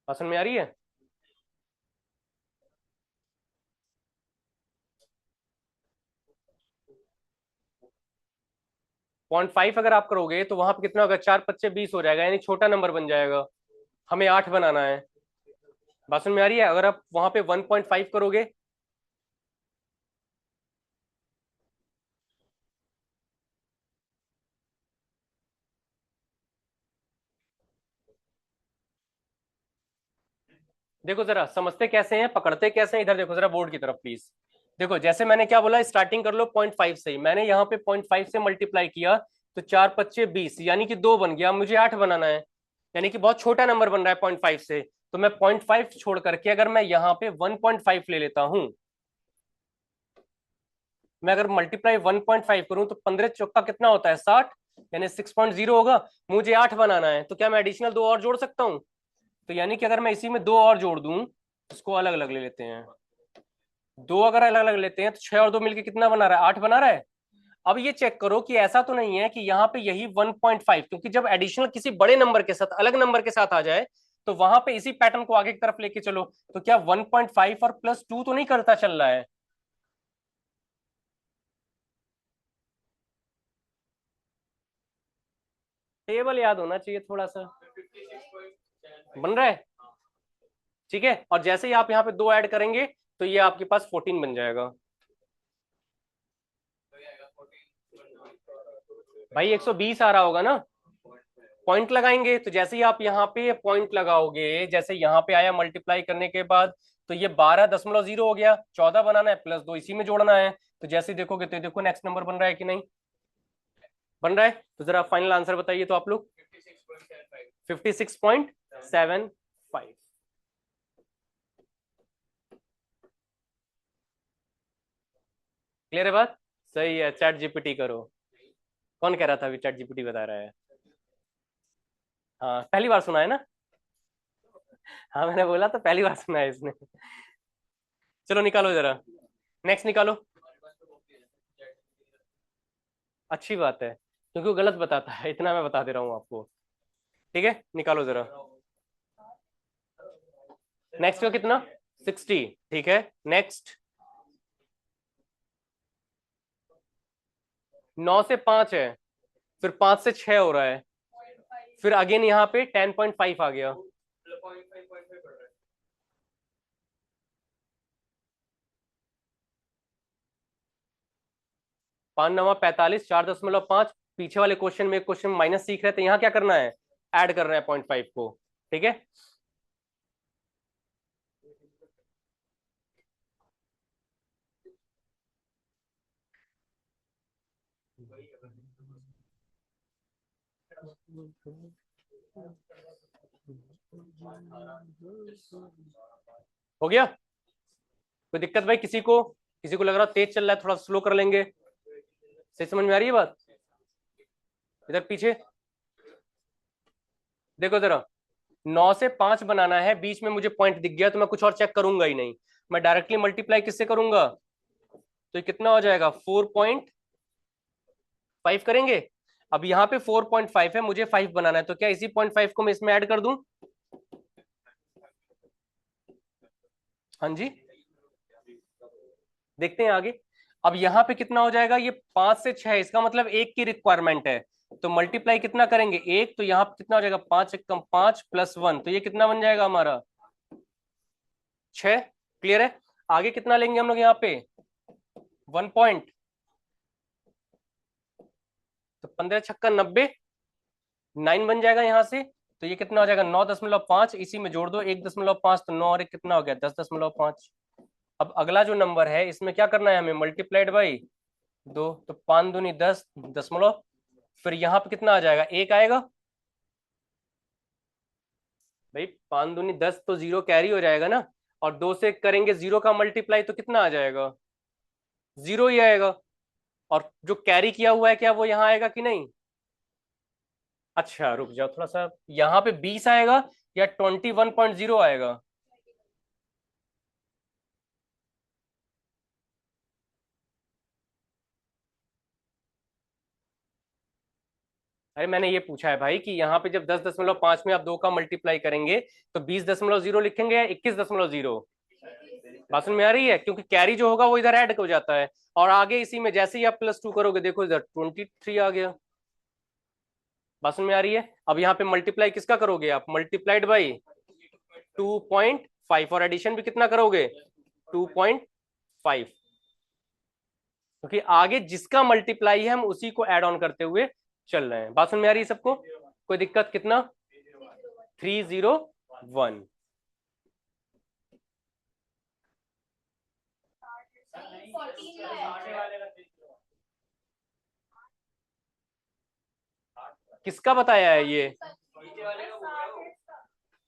A: बात समझ में आ रही है? 0.5 अगर आप करोगे तो वहां पे कितना होगा? 4 × 5 = 20 हो जाएगा, यानी छोटा नंबर बन जाएगा। हमें 8 बनाना है। बात समझ में आ रही है? अगर आप वहां पे 1.5 करोगे, देखो जरा समझते कैसे हैं, पकड़ते कैसे हैं, इधर देखो जरा बोर्ड की तरफ प्लीज। देखो जैसे मैंने क्या बोला, स्टार्टिंग कर लो 0.5 से ही। मैंने यहाँ पे 0.5 से मल्टीप्लाई किया तो 4 × 5 = 20, यानी कि 2 बन गया। मुझे 8 बनाना है, यानी कि बहुत छोटा नंबर बन रहा है 0.5 से। तो मैं 0.5 छोड़ करके अगर मैं यहाँ पे 1.5 ले लेता हूँ, मैं अगर मल्टीप्लाई 1.5 करूं तो 15 चौका कितना होता है? 60, यानी 6.0 होगा। मुझे 8 बनाना है, तो क्या मैं एडिशनल 2 और जोड़ सकता हूँ? तो यानी कि अगर मैं इसी में 2 और जोड़ दूं, इसको अलग अलग ले लेते हैं, 2 अगर अलग अलग लेते हैं तो 6 और 2 मिलके कितना बना रहा है? 8 बना रहा है। अब ये चेक करो कि ऐसा तो नहीं है कि यहाँ पे यही 1.5, क्योंकि जब एडिशनल किसी बड़े नंबर के साथ अलग नंबर के साथ आ जाए तो वहां पे इसी पैटर्न को आगे की तरफ लेके चलो। तो क्या 1.5 और +2 तो नहीं करता चल रहा है? टेबल याद होना चाहिए थोड़ा सा। बन रहा है? ठीक है। और जैसे ही आप यहाँ पे 2 ऐड करेंगे तो ये आपके पास 14 बन जाएगा। भाई 120 आ रहा होगा ना? पॉइंट लगाएंगे तो जैसे ही आप यहाँ पे पॉइंट लगाओगे, जैसे यहाँ पे आया मल्टीप्लाई करने के बाद, तो ये 12.0 हो गया। 14 बनाना है, +2 इसी में जोड़ना है। तो जैसे ही देखोगे तो देखो नेक्स्ट नंबर बन रहा है कि नहीं? बन रहा है। तो जरा फाइनल आंसर बताइए तो आप लोग। 56.75। क्लियर है बात? सही है, चैट जीपीटी करो। कौन कह रहा था अभी चैट जीपीटी बता रहा है? हाँ पहली बार सुना है ना? हाँ मैंने बोला तो पहली बार सुना है इसने। चलो निकालो जरा, नेक्स्ट निकालो। अच्छी बात है, क्योंकि वो गलत बताता है, इतना मैं बता दे रहा हूँ आपको। ठीक है, निकालो जरा। नेक्स्ट का कितना? 60। ठीक है, नेक्स्ट। 9 से 5 है, फिर 5 से 6 हो रहा है, फिर अगेन यहाँ पे 10.5 आ गया। 5×9 = 45, 4.5। पीछे वाले क्वेश्चन में एक क्वेश्चन माइनस सीख रहे थे, यहाँ क्या करना है? ऐड कर रहे हैं 0.5 को। ठीक है, हो गया? कोई दिक्कत भाई किसी को? किसी को लग रहा तेज चल रहा है, थोड़ा स्लो कर लेंगे? सही समझ में आ रही है बात? इधर पीछे देखो जरा। 9 से 5 बनाना है, बीच में मुझे पॉइंट दिख गया तो मैं कुछ और चेक करूंगा ही नहीं। मैं डायरेक्टली मल्टीप्लाई किससे करूंगा? तो ये कितना हो जाएगा? 4.5 करेंगे। अब यहाँ पे 4.5 है, मुझे 5 बनाना है, तो क्या इसी 0.5 को मैं इसमें ऐड कर दूं? हाँ जी, देखते हैं आगे। अब यहाँ पे कितना हो जाएगा? ये 5 से 6, इसका मतलब 1 की रिक्वायरमेंट है। तो मल्टीप्लाई कितना करेंगे? 1, तो यहाँ पे कितना हो जाएगा? 5 × 5 + 1, तो ये कितना बन जाएगा हमारा? 6। क्लियर है? आगे कितना लेंगे हम लोग यहाँ पे? 1 पॉइंट, तो 15×6 = 90, 9 बन जाएगा यहाँ से। तो ये कितना हो जाएगा? 9.5, इसी में जोड़ दो 1.5, तो 9 और 1 कितना हो गया? 10.5। अब अगला जो नंबर है इसमें क्या करना है हमें? मल्टीप्लाइड बाई 2, तो 5 दूनी 10 दशमलव, फिर यहाँ पे कितना आ जाएगा? 1 आएगा। भाई 5 दूनी 10, तो 0 कैरी हो जाएगा ना। और 2 से करेंगे 0 का मल्टीप्लाई तो कितना आ जाएगा? जीरो ही आएगा। और जो कैरी किया हुआ है क्या वो यहाँ आएगा कि नहीं? अच्छा रुक जाओ थोड़ा सा, यहाँ पे 20 आएगा या 21.0 आएगा? अरे मैंने ये पूछा है भाई कि यहाँ पे जब 10.5 में आप 2 का मल्टीप्लाई करेंगे तो 20.0 लिखेंगे या 21.0? बात समझ में आ रही है? क्योंकि कैरी जो होगा वो इधर ऐड हो जाता है, और आगे इसी में जैसे ही आप +2 करोगे, देखो इधर 23 आ गया। बात समझ में आ रही है? अब यहाँ पे मल्टीप्लाई किसका करोगे आप? मल्टीप्लाइड बाई 2.5, और एडिशन भी कितना करोगे? 2.5, क्योंकि आगे जिसका मल्टीप्लाई है हम उसी को ऐड ऑन करते हुए चल रहे हैं। बात समझ में आ रही है सबको? कोई दिक्कत? कितना? 301। किसका बताया है ये?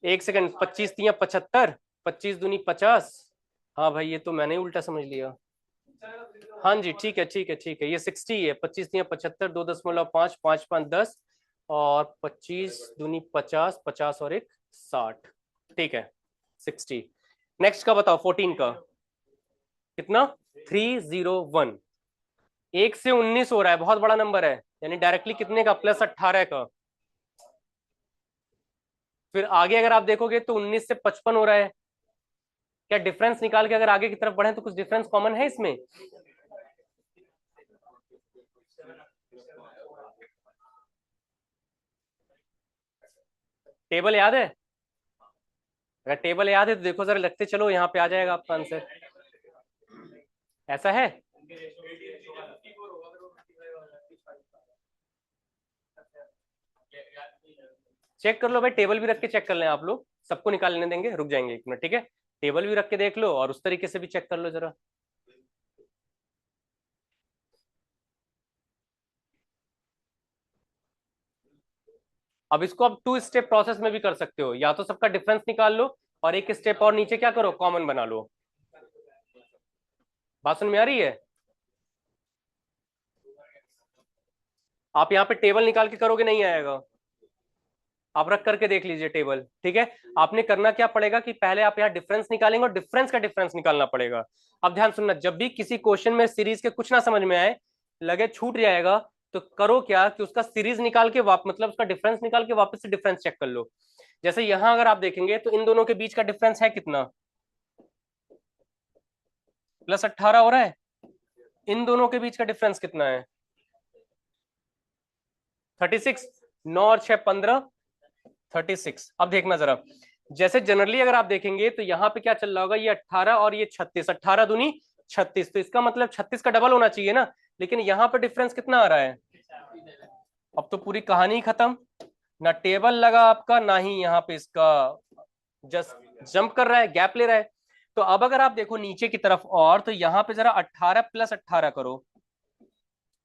A: एक सेकंड, 25×3 = 75, 25×2 = 50। हाँ भाई ये तो मैंने ही उल्टा समझ लिया। हाँ जी ठीक है ठीक है ठीक है, ये 60 है। 25×3 = 75, 2.5, 5×5 = 10, और 25×2 = 50, 50 और 1 60। ठीक है 60। नेक्स्ट का बताओ, 14 का कितना? 301। 1 से 19 हो रहा है, बहुत बड़ा नंबर है, यानी डायरेक्टली कितने का? +18 का। फिर आगे अगर आप देखोगे तो 19 से 55 हो रहा है। क्या डिफरेंस निकाल के अगर आगे की तरफ बढ़े तो कुछ डिफरेंस कॉमन है इसमें? टेबल याद है? अगर टेबल याद है तो देखो जरा, लगते चलो यहाँ पे आ जाएगा आपका आंसर। ऐसा है? चेक कर लो भाई, टेबल भी रख के चेक कर लें आप लोग, सबको निकाल लेने देंगे, रुक जाएंगे 1 मिनट, ठीक है? टेबल भी रख के देख लो और उस तरीके से भी चेक कर लो जरा। अब इसको आप 2 स्टेप प्रोसेस में भी कर सकते हो, या तो सबका डिफरेंस निकाल लो और 1 स्टेप और नीचे क्या करो, कॉमन बना लो। बात समझ में आ रही है? आप यहाँ पे टेबल निकाल के करोगे नहीं आएगा, आप रख करके देख लीजिए टेबल, ठीक है? आपने करना क्या पड़ेगा कि पहले आप यहाँ डिफरेंस निकालेंगे और डिफरेंस का डिफरेंस निकालना पड़ेगा। अब ध्यान सुनना, जब भी किसी क्वेश्चन में सीरीज के कुछ ना समझ में आए, लगे छूट जाएगा, तो करो क्या कि उसका सीरीज निकाल के मतलब उसका डिफरेंस निकाल के वापस से डिफरेंस चेक कर लो। जैसे यहां अगर आप देखेंगे तो इन दोनों के बीच का डिफरेंस है कितना? +18 हो रहा है। इन दोनों के बीच का डिफरेंस कितना है? 36। 9 और 6 = 15, 36। अब देखना जरा, जैसे जनरली अगर आप देखेंगे तो यहाँ पे क्या चल रहा होगा, ये 18 और ये 36, 18 दूनी 36, तो इसका मतलब 36 का डबल होना चाहिए ना, लेकिन यहाँ पे डिफरेंस कितना आ रहा है? अब तो पूरी कहानी ही खत्म, ना टेबल लगा आपका, ना ही यहाँ पे इसका जस्ट जंप कर रहा है, गैप ले रहा है। तो अब अगर आप देखो नीचे की तरफ और, तो यहाँ पे जरा 18 + 18 करो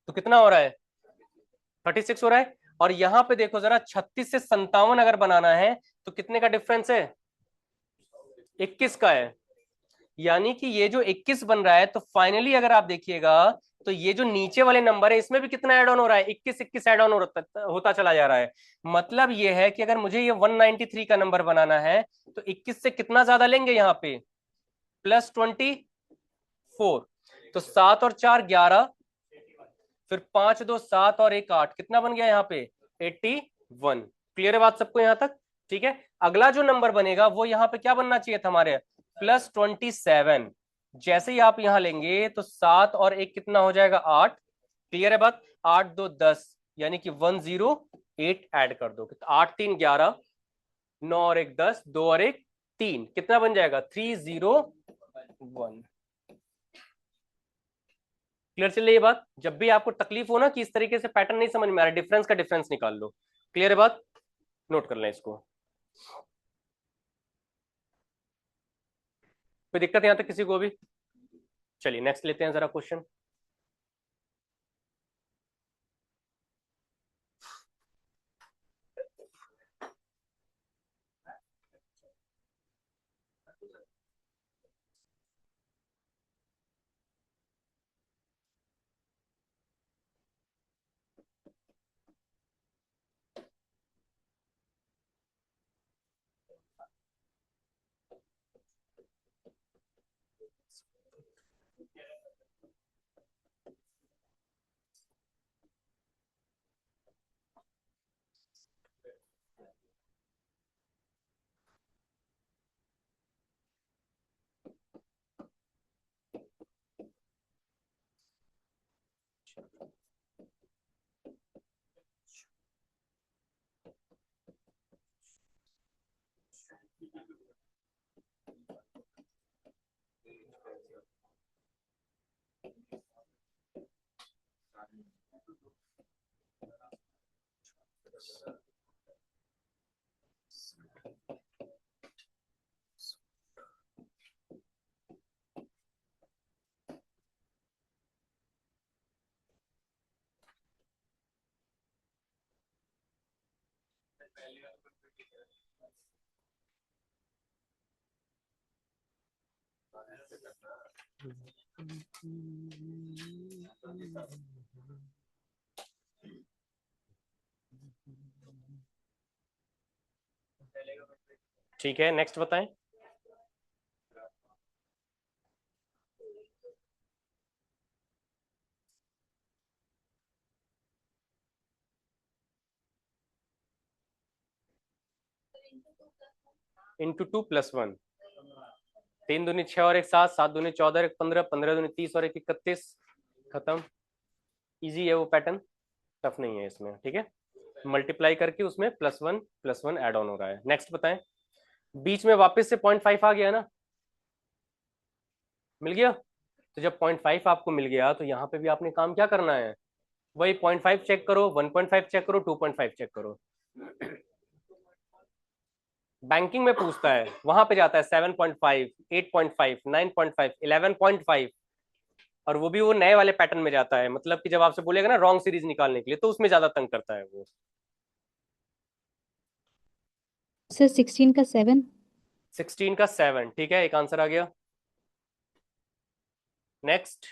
A: तो कितना हो रहा है? 36 हो रहा है। और यहाँ पे देखो जरा, 36 से 57 अगर बनाना है तो कितने का डिफरेंस है? 21 का है। यानी कि ये जो 21 बन रहा है, तो फाइनली अगर आप देखिएगा तो ये जो नीचे वाले नंबर है इसमें भी कितना ऐड ऑन हो रहा है? 21 21 ऐड ऑन होता चला जा रहा है। मतलब ये है कि अगर मुझे ये 193 का नंबर बनाना है तो 21 से कितना ज्यादा लेंगे यहाँ पे? +24। तो 7 और 4 = 11, फिर 5 2 7 और 1 8, कितना बन गया यहाँ पे? 81। क्लियर है बात सबको यहाँ तक? ठीक है, अगला जो नंबर बनेगा वो यहाँ पे क्या बनना चाहिए था हमारे? +27। जैसे ही आप यहाँ लेंगे तो 7 और 1 कितना हो जाएगा? 8। क्लियर है बात? 8 2 10, यानी कि 108 ऐड कर दो, 8 3 11, 9 और 1 10, 2 और 1 3, कितना बन जाएगा? 301। क्लियर चल रही है बात? जब भी आपको तकलीफ हो ना कि इस तरीके से पैटर्न नहीं समझ में आ रहा, डिफरेंस का डिफरेंस निकाल लो। क्लियर है बात? नोट कर लें इसको। कोई दिक्कत यहां तक किसी को भी? चलिए नेक्स्ट लेते हैं जरा क्वेश्चन। ठीक है, नेक्स्ट बताएं। इंटू 2+1, 3 दूनी 6 और 1 7, 7 दूनी 14 1 15, 15 दूनी 30 और 1 31, खत्म। इजी है वो पैटर्न, टफ नहीं है इसमें, ठीक है। मल्टीप्लाई करके उसमें +1 ऐड ऑन हो रहा है। नेक्स्ट बताएं। बीच में वापस से 0.5 आ गया ना, मिल गया। तो जब 0.5 आपको मिल गया तो यहाँ पे भी आपने काम क्या करना है, वही 0.5 चेक करो, 1.5 चेक करो, 2.5 चेक करो। बैंकिंग में पूछता है, वहां पे जाता है 7.5, 8.5, 9.5, 11.5, और वो भी वो नए वाले पैटर्न में जाता है। मतलब कि जब आपसे बोलेगा ना रॉन्ग सीरीज निकालने के लिए, तो उसमें ज्यादा तंग करता है वो।
C: सर 16 का 7।
A: 16 का 7, ठीक है, एक आंसर आ गया। नेक्स्ट।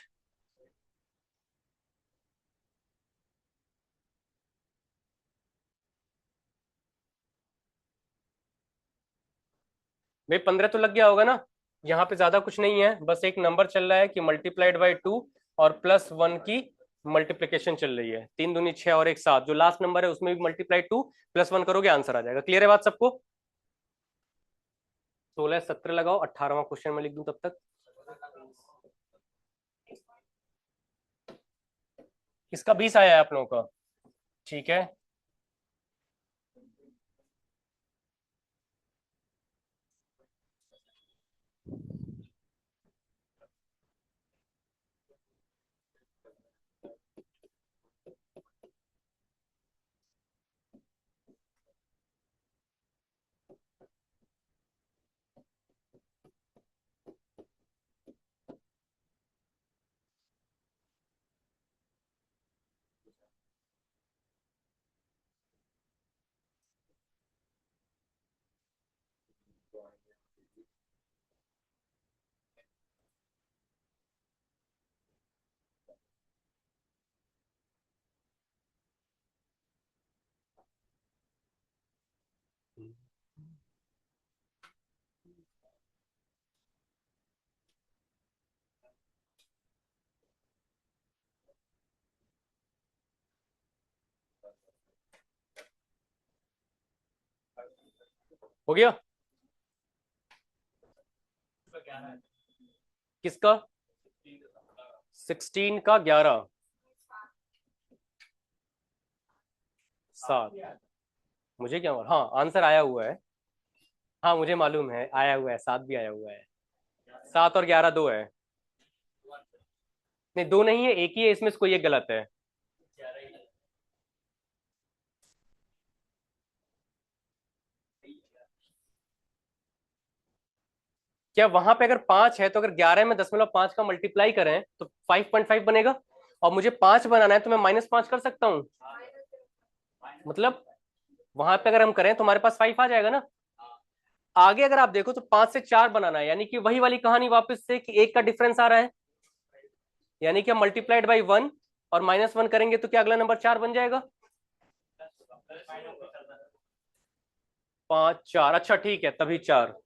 A: भाई 15 तो लग गया होगा ना, यहाँ पे ज्यादा कुछ नहीं है, बस एक नंबर चल रहा है कि मल्टीप्लाइड बाई 2 और +1 की मल्टीप्लीकेशन चल रही है। 3 दूनी 6 और 1 7, जो लास्ट नंबर है उसमें भी मल्टीप्लाइड 2 +1 करोगे, आंसर आ जाएगा। क्लियर है बात सबको? 16 17 लगाओ, 18वां क्वेश्चन में लिख दूं तब तक। किसका 20 आया है आप लोगों का? ठीक है, हो गया। किसका? 16 का 11 7, मुझे क्या मालूम, हाँ आंसर आया हुआ है। हाँ मुझे मालूम है, आया हुआ है, 7 भी आया हुआ है। 7 और 11 दो है। नहीं, दो नहीं है, एक ही है, इसमें से कोई एक गलत है। क्या वहां पे अगर 5 है तो अगर 11 में 0.5 का मल्टीप्लाई करें तो 5.5 बनेगा, और मुझे 5 बनाना है तो मैं -5 कर सकता हूँ। मतलब वहां पे अगर हम करें तो हमारे पास 5 आ जाएगा ना। आगे अगर आप देखो तो 5 से 4 बनाना है, यानी कि वही वाली कहानी वापस से कि एक का डिफरेंस आ रहा है, यानी कि हम मल्टीप्लाइड बाई 1 और -1 करेंगे तो क्या अगला नंबर 4 बन जाएगा। 5 4, अच्छा ठीक है, तभी 4।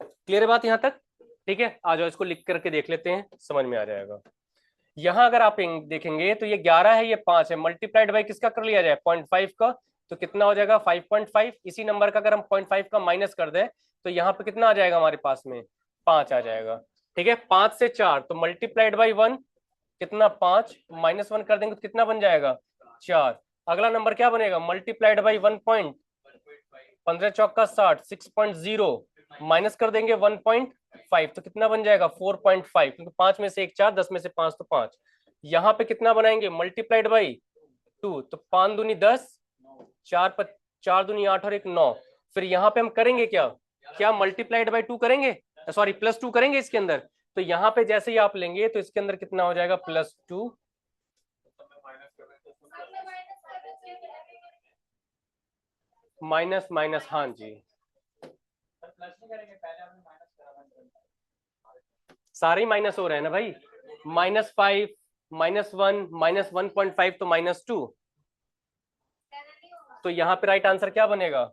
A: क्लियर है बात यहाँ तक? ठीक है, आ जाओ इसको लिख करके देख लेते हैं, समझ में आ जाएगा। यहां अगर आप देखेंगे तो ये 11 है, ये 5 है, मल्टीप्लाइड बाई किसका कर लिया जाए, 0.5 का, तो कितना हो जाएगा 5.5। इसी नंबर का अगर हम 0.5 का माइनस कर दें तो यहाँ पे कितना आ जाएगा हमारे पास में, 5 आ जाएगा। ठीक है, 5 से 4 तो मल्टीप्लाइड बाई 1 कितना, 5, -1 कर देंगे तो कितना बन जाएगा, 4। अगला नंबर क्या बनेगा, मल्टीप्लाइड बाई 1 पॉइंट, 15 चौका 60, 6.0, माइनस कर देंगे 1.5 तो कितना बन जाएगा 4.5, क्योंकि 5 में से 1 4, 10 में से 5 तो 5। यहाँ पे कितना बनाएंगे, मल्टीप्लाइड बाई 2, तो 5 दूनी 10, 4 दूनी 8 और 1 9। फिर यहाँ पे हम करेंगे क्या, क्या मल्टीप्लाइड बाई 2 करेंगे, सॉरी +2 करेंगे इसके अंदर। तो यहाँ पे जैसे ही आप लेंगे तो इसके अंदर कितना हो जाएगा, +2, माइनस माइनस, हाँ जी, सारे ही माइनस हो रहे हैं ना भाई, -5, -1, -1.5 तो -2, तो यहाँ पे राइट आंसर क्या बनेगा?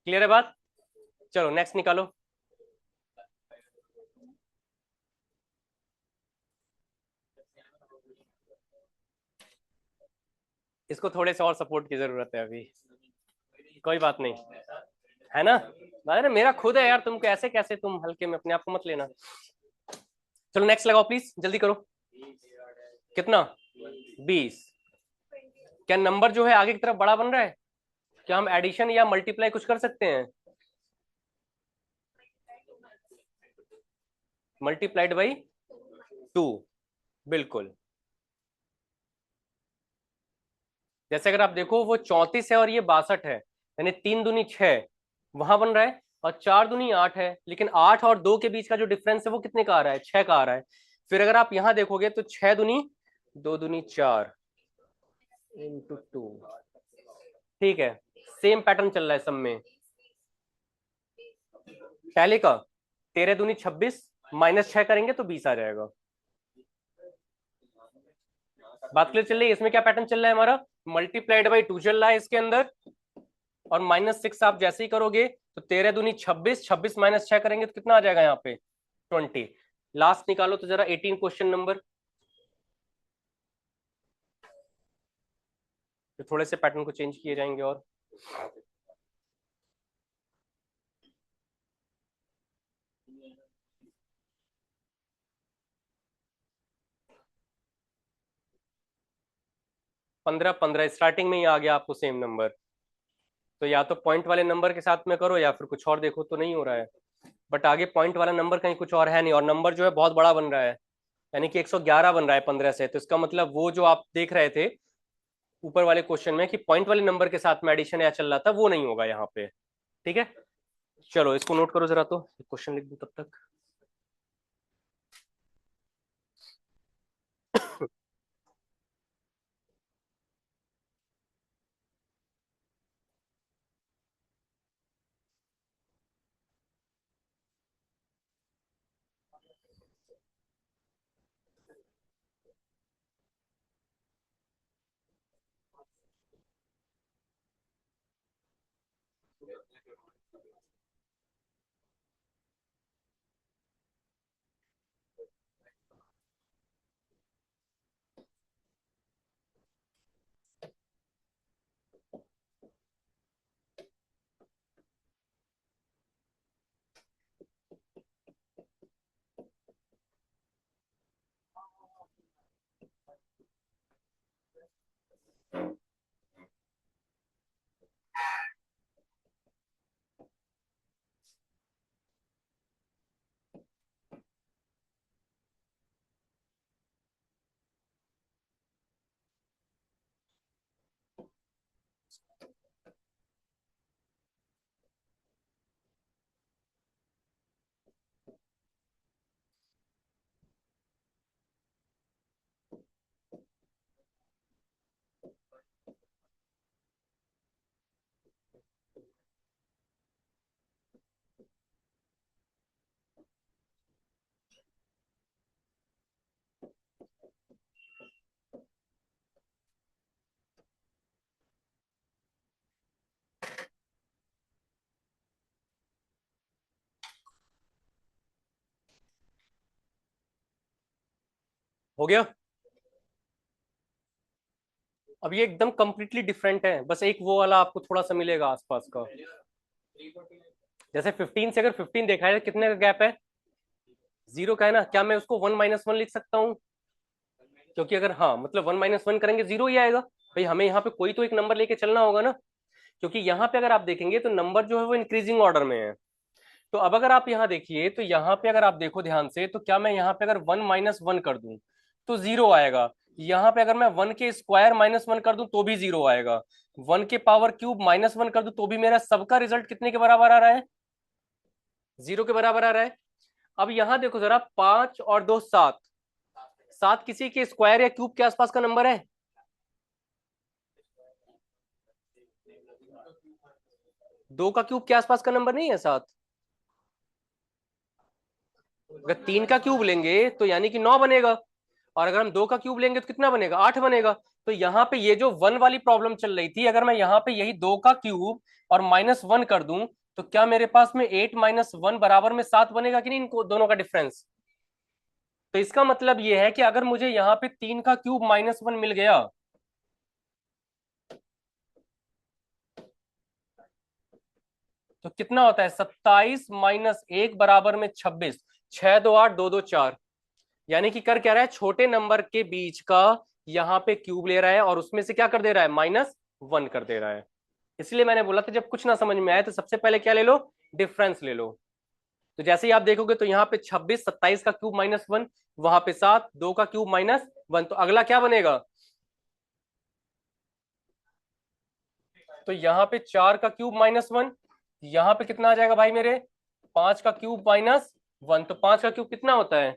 A: क्लियर है बात? चलो नेक्स्ट निकालो। इसको थोड़े से और सपोर्ट की जरूरत है अभी, कोई बात नहीं, है ना? अरे मेरा खुद है यार, तुमको ऐसे कैसे, तुम हल्के में अपने आप को मत लेना। चलो नेक्स्ट लगाओ प्लीज, जल्दी करो। कितना? 20। क्या नंबर जो है आगे की तरफ बड़ा बन रहा है? क्या हम एडिशन या मल्टीप्लाई कुछ कर सकते हैं? मल्टीप्लाइड बाई 2, बिल्कुल। जैसे अगर आप देखो वो 34 है और ये 62 है, यानी 3 दूनी 6 वहां बन रहा है, और 4 दूनी 8 है, लेकिन 8 और 2 के बीच का जो डिफरेंस है वो कितने का आ रहा है? 6 का आ रहा है। फिर अगर आप यहां देखोगे तो 6 दूनी 2 दूनी 4 इंटू 2, ठीक है, सेम पैटर्न चल रहा है सब में। पहले का 13 दूनी 26, -6 करेंगे तो 20 आ जाएगा। बात क्लियर चल रही है? इसमें क्या पैटर्न चल रहा है हमारा? मल्टीप्लाइड बाई 2 चल रहा है इसके अंदर, और -6 आप जैसे ही करोगे तो 13 दूनी 26, 26 -6 करेंगे तो कितना आ जाएगा यहाँ पे? 20। लास्ट निकालो तो जरा 18 क्वेश्चन नंबर। तो थोड़े से पैटर्न को चेंज किए जाएंगे और 15 स्टार्टिंग में ही आ गया आपको सेम नंबर। तो या तो पॉइंट वाले नंबर के साथ में करो या फिर कुछ और देखो, तो नहीं हो रहा है। बट आगे पॉइंट वाला नंबर कहीं कुछ और है नहीं, और नंबर जो है बहुत बड़ा बन रहा है, यानी कि 111 बन रहा है 15 से। तो इसका मतलब वो जो आप देख रहे थे ऊपर वाले क्वेश्चन में कि पॉइंट वाले नंबर के साथ में एडिशन या चल रहा था, वो नहीं होगा यहाँ पे। ठीक है, चलो इसको नोट करो जरा, तो क्वेश्चन लिख दूं तब तक। हो गया? अब ये एकदम कंप्लीटली डिफरेंट है, बस एक वो वाला आपको थोड़ा सा मिलेगा आसपास का। जैसे 15 से अगर 15 देखा है, कितने का गैप है? 0 का है ना? क्या मैं उसको 1 - 1 लिख सकता हूँ? क्योंकि अगर हाँ मतलब 1 - 1 करेंगे 0 ही आएगा। भाई हमें यहाँ पे कोई तो एक नंबर लेके चलना होगा ना, क्योंकि यहाँ पे अगर आप देखेंगे तो नंबर जो है वो इंक्रीजिंग ऑर्डर में है। तो अब अगर आप यहाँ देखिए तो यहाँ पे अगर आप देखो ध्यान से, तो क्या मैं यहाँ पे अगर 1 - 1 कर दूं तो 0 आएगा। यहाँ पे अगर मैं 1 के स्क्वायर -1 कर दूं तो भी 0 आएगा। 1 के पावर क्यूब -1 कर दूं तो भी मेरा सबका रिजल्ट कितने के बराबर आ रहा है? 0 के बराबर आ रहा है। अब यहाँ देखो जरा, 5 और 2 7, 7 किसी के स्क्वायर या क्यूब के आसपास का नंबर है? 2 का क्यूब के आसपास का नंबर नहीं है 7? अगर 3 का क्यूब लेंगे तो यानी कि 9 बनेगा, और अगर हम 2 का क्यूब लेंगे तो कितना बनेगा, 8 बनेगा। तो यहाँ पे ये जो 1 वाली प्रॉब्लम चल रही थी, अगर मैं यहाँ पे यही 2 का क्यूब और -1 कर दूं, तो क्या मेरे पास में 8 - 1 बराबर में 7 बनेगा कि नहीं, इनको दोनों का डिफरेंस? तो इसका मतलब ये है कि अगर मुझे यहाँ पे 3 का क्यूब -1 मिल गया, तो कितना होता है, 27 - 1 बराबर में 26। 6 2 8 2 2 4, यानी कि कर क्या रहा है, छोटे नंबर के बीच का यहाँ पे क्यूब ले रहा है और उसमें से क्या कर दे रहा है, -1 कर दे रहा है। इसलिए मैंने बोला था जब कुछ ना समझ में आए तो सबसे पहले क्या ले लो, डिफरेंस ले लो। तो जैसे ही आप देखोगे तो यहाँ पे 26, 27 का क्यूब -1, वहां पे 7, 2 का क्यूब -1, तो अगला क्या बनेगा, तो यहाँ पे 4 का क्यूब -1, यहाँ पे कितना आ जाएगा भाई मेरे, 5 का क्यूब -1, तो 5 का क्यूब कितना होता है,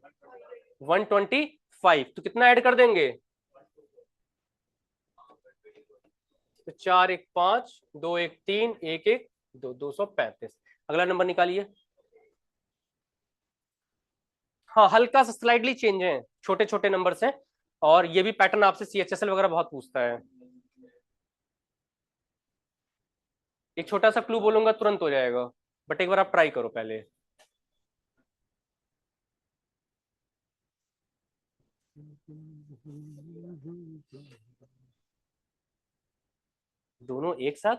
A: 125। तो कितना ऐड कर देंगे, तो 4 1 5, 2 1 3, 1 1 2, 235। अगला नंबर निकालिए। हाँ, हल्का सा स्लाइडली चेंज है, छोटे छोटे नंबर हैं, और ये भी पैटर्न आपसे CHSL वगैरह बहुत पूछता है। एक छोटा सा क्लू बोलूंगा तुरंत हो जाएगा, बट एक बार आप ट्राई करो पहले। दोनों एक साथ,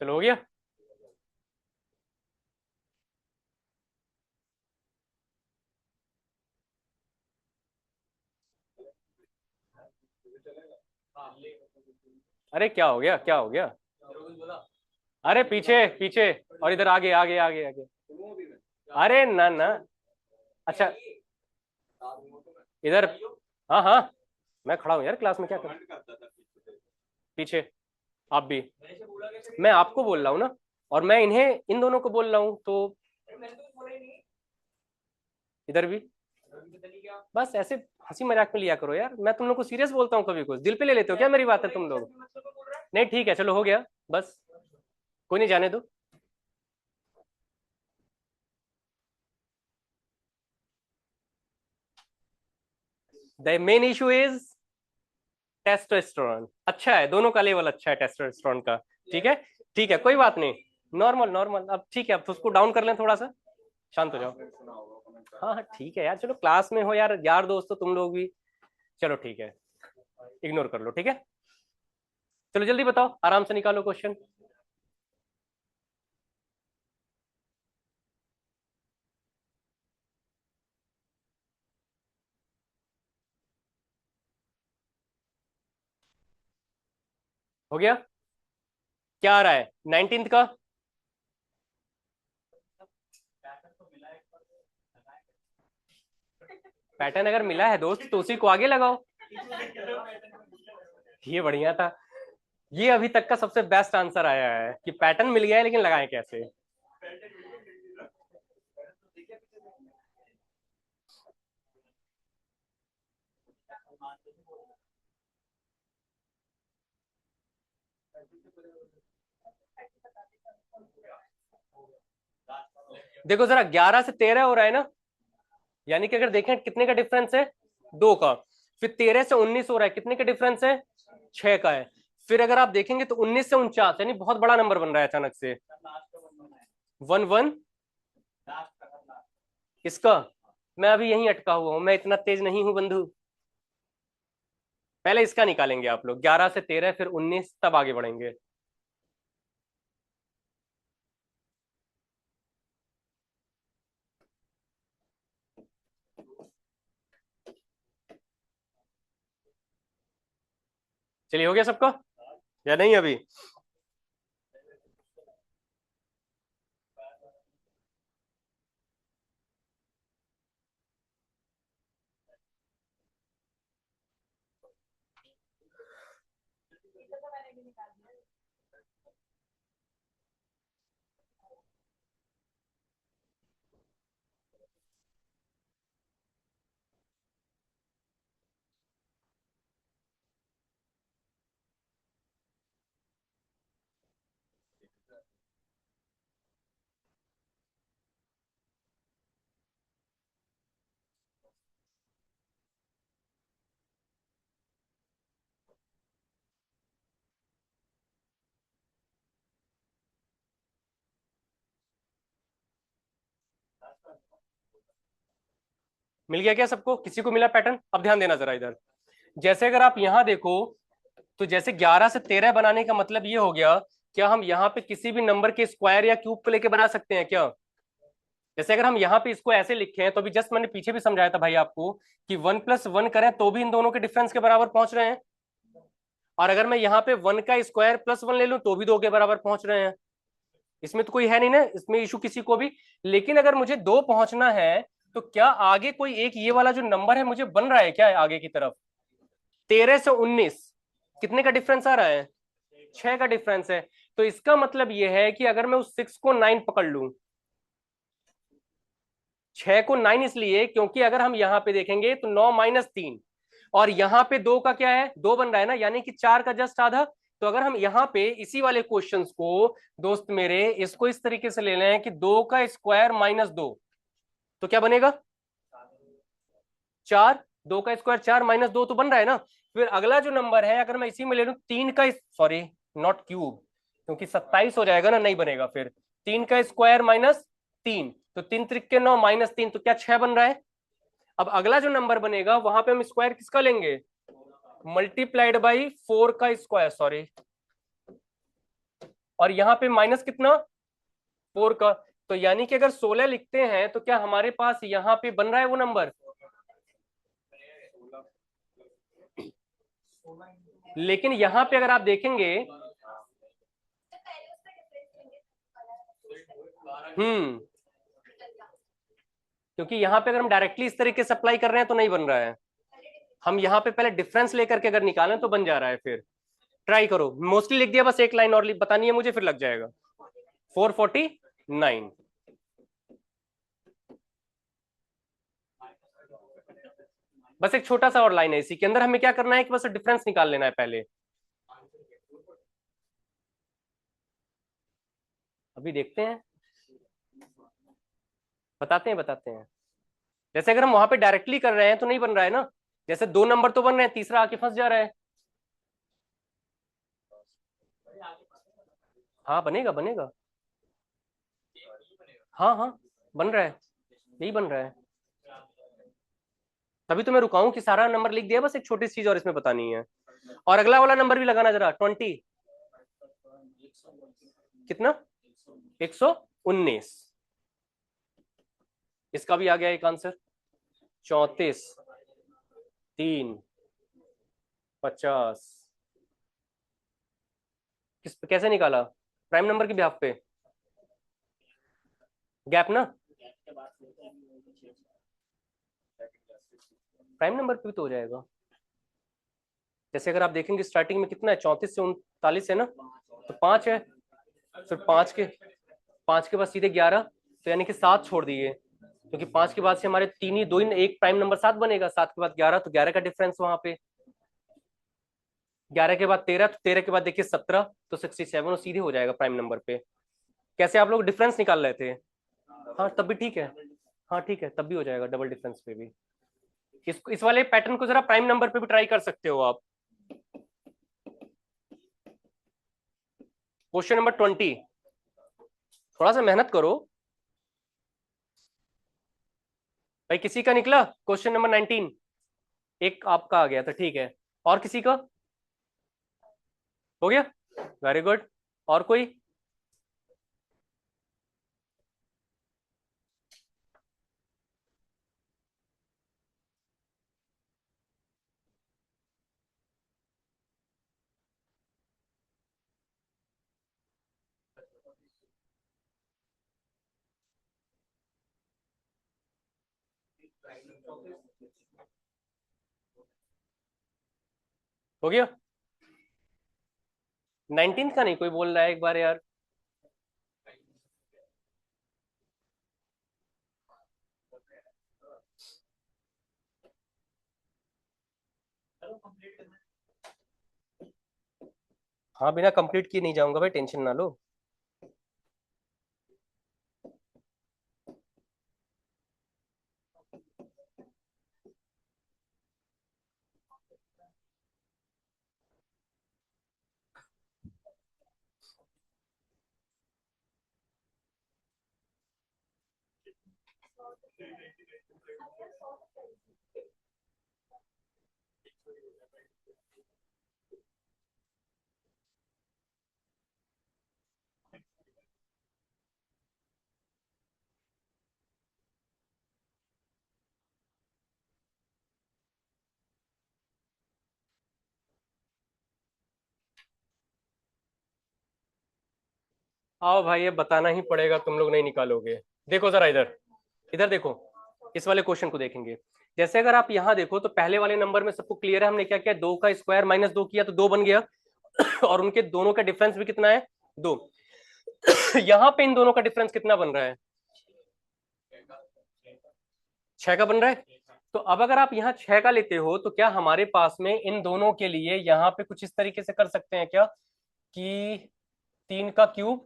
A: चलो हो गया। अरे क्या हो गया, क्या हो गया, अरे पीछे पीछे, और इधर आगे आगे आगे आगे, अरे ना ना, अच्छा इधर, हाँ हाँ, मैं खड़ा हूँ यार क्लास में, क्या कर पीछे, आप भी, मैं आपको बोल रहा हूँ ना, और मैं इन्हें इन दोनों को बोल रहा हूँ, तो इधर भी। बस ऐसे हंसी मजाक में लिया करो यार, मैं तुम लोग को सीरियस बोलता हूँ, कभी कुछ दिल पे ले लेते हो क्या मेरी बात है तुम लोग? नहीं ठीक है, चलो हो गया, बस कोई नहीं, जाने दो। The main issue is testosterone. अच्छा है, दोनों का लेवल अच्छा है टेस्टोस्टेरोन का। ठीक है, ठीक है, कोई बात नहीं, नॉर्मल नॉर्मल। अब ठीक है, अब तो उसको डाउन कर लें थोड़ा सा, शांत हो जाओ। हाँ हाँ ठीक है यार, चलो क्लास में हो यार, यार दोस्त तो तुम लोग भी, चलो ठीक है, इग्नोर कर लो, ठीक है। चलो जल्दी बताओ, आराम से निकालो क्वेश्चन। हो गया, क्या आ रहा है 19th का, पैटर्न अगर मिला है दोस्त तो उसी को आगे लगाओ। ये बढ़िया था, ये अभी तक का सबसे बेस्ट आंसर आया है कि पैटर्न मिल गया है लेकिन लगाएं कैसे। देखो जरा, 11 से 13 हो रहा है ना, यानी कि अगर देखें कितने का डिफरेंस है, 2 का। फिर 13 से 19 हो रहा है, कितने का डिफरेंस है, 6 का है। फिर अगर आप देखेंगे तो 19 से 49, यानी बहुत बड़ा नंबर बन रहा है अचानक से, 1 1। इसका, मैं अभी यहीं अटका हुआ हूं, मैं इतना तेज नहीं हूं बंधु। पहले इसका निकालेंगे आप लोग, 11 से 13 फिर 19, तब आगे बढ़ेंगे। चलिए, हो गया सबका या नहीं अभी? मिल गया क्या सबको, किसी को मिला पैटर्न? अब ध्यान देना जरा इधर, जैसे अगर आप यहां देखो तो जैसे 11 से 13 बनाने का मतलब ये हो गया, क्या हम यहाँ पे किसी भी नंबर के स्क्वायर या क्यूब को लेके बना सकते हैं क्या? जैसे अगर हम यहाँ पे इसको ऐसे लिखे हैं तो अभी जस्ट मैंने पीछे भी समझाया था भाई आपको कि 1+1 करें तो भी इन दोनों के डिफरेंस के बराबर पहुंच रहे हैं, और अगर मैं यहाँ पे 1 का स्क्वायर +1 ले लूं तो भी 2 के बराबर पहुंच रहे हैं। इसमें तो कोई है नहीं ना, इसमें इशू किसी को भी। लेकिन अगर मुझे 2 पहुंचना है तो क्या आगे कोई एक ये वाला जो नंबर है मुझे बन रहा है क्या आगे की तरफ? 13 से 19 कितने का डिफरेंस आ रहा है? 6 का डिफरेंस है। तो इसका मतलब यह है कि अगर मैं उस 6 को 9 पकड़ लूं, 6 को 9 इसलिए क्योंकि अगर हम यहां पे देखेंगे तो 9 - 3, और यहां पे 2 का क्या है, 2 बन रहा है ना, यानी कि 4 का जस्ट आधा। तो अगर हम यहाँ पे इसी वाले क्वेश्चंस को दोस्त मेरे इसको इस तरीके से ले लें कि 2 का स्क्वायर -2, तो क्या बनेगा? 4, 2 का स्क्वायर 4 -2 तो बन रहा है ना। फिर अगला जो नंबर है अगर मैं इसी में ले लूं 3 का, सॉरी नॉट क्यूब, क्योंकि 27 हो जाएगा ना, नहीं बनेगा फिर। 3 का स्क्वायर -3, तो 3 × 3 = 9 -3, तो क्या 6 बन रहा है? अब अगला जो नंबर बनेगा वहां पे हम स्क्वायर किसका लेंगे? मल्टीप्लाइड बाई 4 का स्क्वायर, सॉरी, और यहाँ पे माइनस कितना, 4 का। तो यानी कि अगर 16 लिखते हैं तो क्या हमारे पास यहाँ पे बन रहा है वो नंबर? लेकिन यहां पे अगर आप देखेंगे, हम्म, क्योंकि यहां पे अगर हम डायरेक्टली इस तरीके से अप्लाई कर रहे हैं तो नहीं बन रहा है, हम यहाँ पे पहले डिफरेंस लेकर के अगर निकालें तो बन जा रहा है। फिर ट्राई करो, मोस्टली लिख दिया, बस एक लाइन और बतानी है मुझे, फिर लग जाएगा। 449, बस एक छोटा सा और लाइन है इसी के अंदर, हमें क्या करना है कि बस डिफरेंस निकाल लेना है पहले। अभी देखते हैं, बताते हैं। जैसे अगर हम वहां पे डायरेक्टली कर रहे हैं तो नहीं बन रहा है ना, जैसे 2 नंबर तो बन रहे हैं, तीसरा आके फंस जा रहा है। हाँ बनेगा बनेगा, हाँ हाँ बन रहा है, यही बन रहा है। तभी तो मैं रुका हूं कि सारा नंबर लिख दिया, बस एक छोटी सी चीज और इसमें बतानी है। और अगला वाला नंबर भी लगाना जरा, 20, कितना, 119, इसका भी आ गया एक आंसर। 34, 3, 50, कैसे निकाला? प्राइम नंबर की बिहाफ पे गैप ना, प्राइम नंबर पे भी तो हो जाएगा। जैसे अगर आप देखेंगे स्टार्टिंग में कितना है, 34 से 39 है ना, तो 5 है, फिर 5 के बाद सीधे 11, तो यानी कि 7 छोड़ दिए, क्योंकि 5 के बाद से हमारे 3 ही, 2 ही, एक प्राइम नंबर 7 बनेगा, 7 के बाद 11, तो 11 का डिफरेंस वहां पे। 11 के बाद 13, तो 13 के बाद देखिए 17, तो 67, और सीधे हो जाएगा प्राइम नंबर पे। कैसे आप लोग डिफरेंस निकाल रहे थे? हाँ तब भी ठीक है, हाँ ठीक है, तब भी हो जाएगा डबल डिफरेंस पे भी। इस वाले पैटर्न को जरा प्राइम नंबर पे भी ट्राई कर सकते हो आप। क्वेश्चन नंबर 20, थोड़ा सा मेहनत करो भाई। किसी का निकला क्वेश्चन नंबर 19? एक आपका आ गया था, ठीक है, और किसी का हो गया? Very good. और कोई? हो गया? 19 का नहीं कोई बोल रहा है एक बार यार? हाँ बिना कंप्लीट किए नहीं जाऊंगा भाई, टेंशन ना लो। आओ भाई, ये बताना ही पड़ेगा, तुम लोग नहीं निकालोगे। देखो जरा इधर, इधर देखो, इस वाले क्वेश्चन को देखेंगे। जैसे अगर आप यहाँ देखो तो पहले वाले नंबर में सबको क्लियर है, हमने क्या किया, 2 का स्क्वायर माइनस 2 किया तो 2 बन गया। और उनके दोनों का डिफरेंस भी कितना है, 2। यहाँ पे इन दोनों का डिफरेंस कितना बन रहा है, 6 का बन रहा है। तो अब अगर आप यहाँ 6 का लेते हो तो क्या हमारे पास में इन दोनों के लिए यहाँ पे कुछ इस तरीके से कर सकते हैं क्या, कि 3 का क्यूब,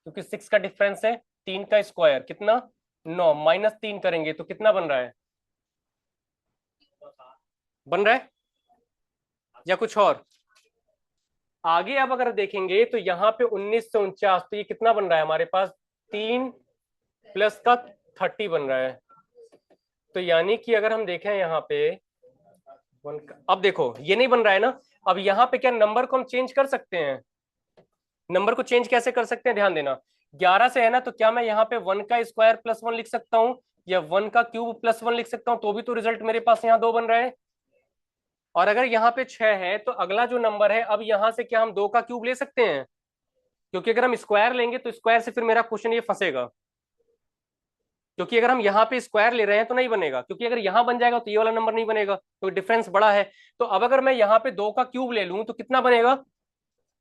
A: क्योंकि 6 का डिफरेंस है, 3 का स्क्वायर कितना, 9 माइनस 3 करेंगे तो कितना बन रहा है, बन रहा है या कुछ और। आगे अब अगर देखेंगे तो यहाँ पे 1949, तो ये कितना बन रहा है हमारे पास, 3 प्लस का 30 बन रहा है। तो यानी कि अगर हम देखें यहाँ पे अब देखो ये नहीं बन रहा है ना। अब यहाँ पे क्या नंबर को हम चेंज कर सकते हैं, नंबर को चेंज कैसे कर सकते हैं, ध्यान देना। 11 से है ना, तो क्या मैं यहाँ पे 1 का स्क्वायर प्लस 1 लिख सकता हूँ, या 1 का क्यूब प्लस 1 लिख सकता हूँ, तो भी तो रिजल्ट मेरे पास यहाँ 2 बन रहा है। और अगर यहाँ पे 6 है तो अगला जो नंबर है, अब यहाँ से क्या हम 2 का क्यूब ले सकते हैं, क्योंकि अगर हम स्क्वायर लेंगे तो स्क्वायर से फिर मेरा क्वेश्चन ये फंसेगा, क्योंकि अगर हम यहाँ पे स्क्वायर ले रहे हैं तो नहीं बनेगा, क्योंकि अगर यहाँ बन जाएगा तो ये वाला नंबर नहीं बनेगा, तो डिफरेंस बड़ा है। तो अब अगर मैं यहाँ पे 2 का क्यूब ले लूं तो कितना बनेगा,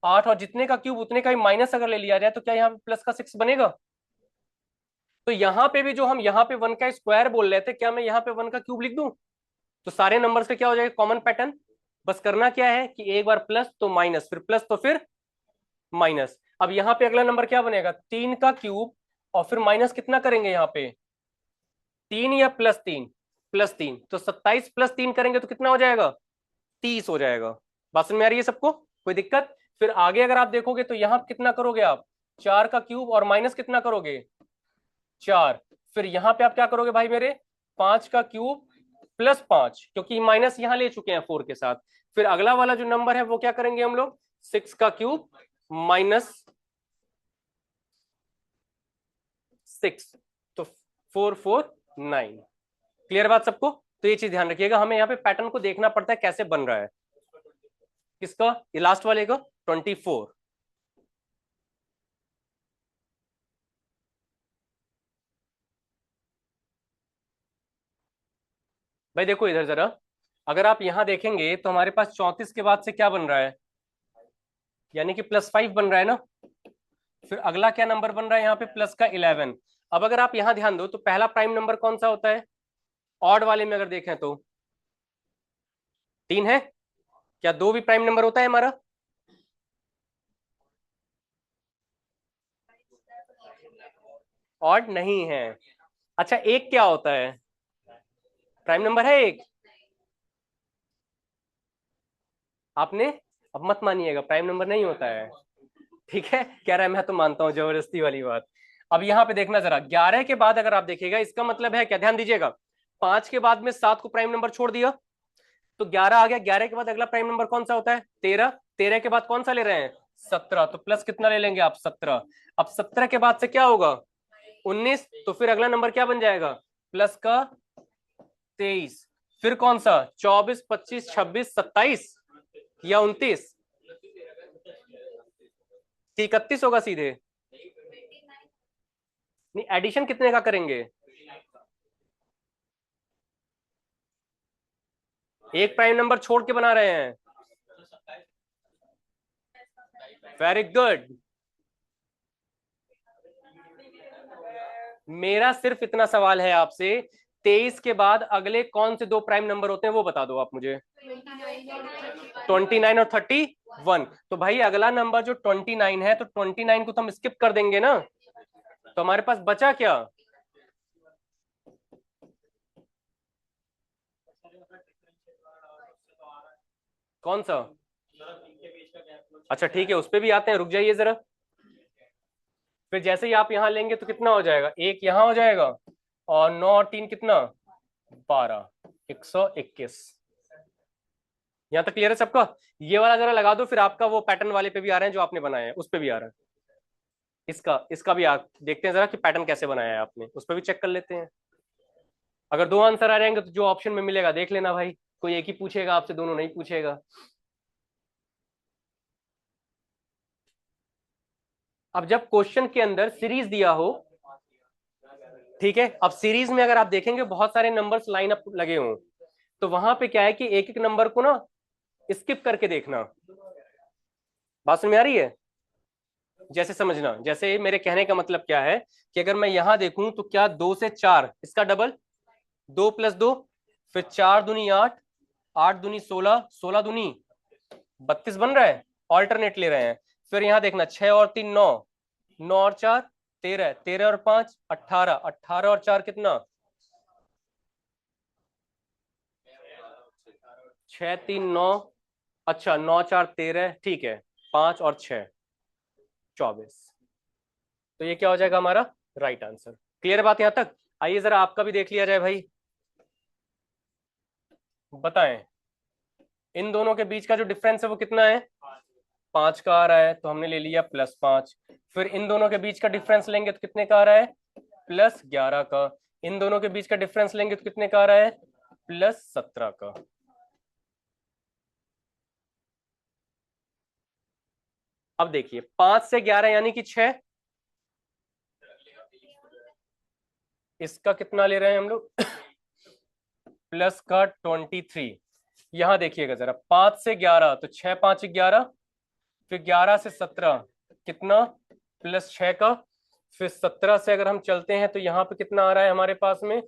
A: 8, और जितने का क्यूब उतने का ही माइनस अगर ले लिया जाए तो क्या यहाँ पे प्लस का 6 बनेगा। तो यहाँ पे भी जो हम यहाँ पे 1 का स्क्वायर बोल रहे थे, क्या मैं यहाँ पे 1 का क्यूब लिख दूं, तो सारे नंबर्स का क्या हो जाएगा, कॉमन पैटर्न। बस करना क्या है कि एक बार प्लस तो माइनस, फिर प्लस तो फिर माइनस। अब यहाँ पे अगला नंबर क्या बनेगा, 3 का क्यूब, और फिर माइनस कितना करेंगे यहाँ पे, 3 या प्लस 3, प्लस 3, तो 27 प्लस 3 करेंगे तो कितना हो जाएगा, 30 हो जाएगा। बात समझ में आ रही है सबको, कोई दिक्कत। फिर आगे अगर आप देखोगे तो यहाँ कितना करोगे आप, 4 का क्यूब और माइनस कितना करोगे, 4। फिर यहाँ पे आप क्या करोगे भाई मेरे, 5 का क्यूब प्लस 5, क्योंकि माइनस यहाँ ले चुके हैं 4 के साथ। फिर अगला वाला जो नंबर है वो क्या करेंगे हम लोग, 6 का क्यूब माइनस 6, तो 449। क्लियर बात सबको। तो ये चीज ध्यान रखिएगा, हमें यहाँ पे पैटर्न को देखना पड़ता है कैसे बन रहा है। किसका, ये लास्ट वाले का 24। भाई देखो इधर जरा, अगर आप यहां देखेंगे तो हमारे पास 34 के बाद से क्या बन रहा है, यानी कि +5 बन रहा है ना। फिर अगला क्या नंबर बन रहा है यहाँ पे, प्लस का 11। अब अगर आप यहां ध्यान दो तो पहला प्राइम नंबर कौन सा होता है, ऑड वाले में अगर देखें तो 3 है। क्या 2 भी प्राइम नंबर होता है हमारा, ऑड नहीं है। अच्छा एक क्या होता है, प्राइम नंबर है एक। आपने, अब मत मानिएगा, प्राइम नंबर नहीं होता है, ठीक है, कह रहा है मैं तो मानता हूं, जबरदस्ती वाली बात। अब यहाँ पे देखना जरा, 11 के बाद अगर आप देखिएगा, इसका मतलब है क्या, ध्यान दीजिएगा, 5 के बाद में 7 को प्राइम नंबर छोड़ दिया तो 11 आ गया। 11 के बाद अगला प्राइम नंबर कौन सा होता है, 13। 13 के बाद कौन सा ले रहे हैं, 17, तो प्लस कितना ले लेंगे आप, 17। अब 17 के बाद से क्या होगा, 19, तो फिर अगला नंबर क्या बन जाएगा, प्लस का 23। फिर कौन सा, 24, 25, 26, 27 या 29, 31 होगा सीधे। नहीं, एडिशन कितने का करेंगे, एक प्राइम नंबर छोड़ के बना रहे हैं, वेरी गुड। मेरा सिर्फ इतना सवाल है आपसे, 23 के बाद अगले कौन से 2 प्राइम नंबर होते हैं वो बता दो आप मुझे, 29 और 31। तो भाई अगला नंबर जो 29 है, तो 29 को तो हम स्किप कर देंगे ना, तो हमारे पास बचा क्या, कौन सा। अच्छा ठीक है, उस पे भी आते हैं, रुक जाइए जरा। फिर जैसे ही आप यहां लेंगे तो कितना हो जाएगा, एक यहां हो जाएगा, और 9 और 3 कितना, 12, 121। यहां तक क्लियर है सबका। ये वाला जरा लगा दो, फिर आपका वो पैटर्न वाले पे भी आ रहे हैं जो आपने बनाया है, उस पे भी आ रहा है। इसका इसका भी आप देखते हैं जरा कि पैटर्न कैसे बनाया है आपने, उस पर भी चेक कर लेते हैं। अगर 2 आंसर आ जाएंगे तो जो ऑप्शन में मिलेगा देख लेना भाई, कोई एक ही पूछेगा आपसे, दोनों नहीं पूछेगा। अब जब क्वेश्चन के अंदर सीरीज दिया हो, ठीक है, अब सीरीज में अगर आप देखेंगे बहुत सारे नंबर्स लाइन अप लगे हों, तो वहां पे क्या है कि एक एक नंबर को ना स्किप करके देखना। बात समझ में आ रही है? जैसे समझना, जैसे मेरे कहने का मतलब क्या है कि अगर मैं यहां देखूं तो क्या 2 से 4 इसका डबल, 2 + 2, फिर 4 दूनी 8, 8 दूनी 16, 16 दूनी 32 बन रहा है, ऑल्टरनेट ले रहे हैं। फिर यहां देखना 6 और 3 9, 9 और 4 13, 13 और 5 18, 18 और 4 कितना, 6 3 9, अच्छा 9 4 13, ठीक है, 5 और 6 24। तो ये क्या हो जाएगा हमारा राइट आंसर। क्लियर बात यहां तक? आइए जरा आपका भी देख लिया जाए भाई, बताएं इन दोनों के बीच का जो डिफरेंस है वो कितना है, 5 का आ रहा है, तो हमने ले लिया +5। फिर इन दोनों के बीच का डिफरेंस लेंगे तो कितने का आ रहा है, +11 का। इन दोनों के बीच का डिफरेंस लेंगे तो कितने का आ रहा है, +17 का। अब देखिए 5 से 11 यानी कि 6, इसका कितना ले रहे हैं हम लोग, प्लस का 23। यहां देखिएगा जरा, 5 से 11 तो 6 5 11, फिर 11 से 17 कितना, +6 का। फिर 17 से अगर हम चलते हैं तो यहाँ पे कितना आ रहा है हमारे पास में,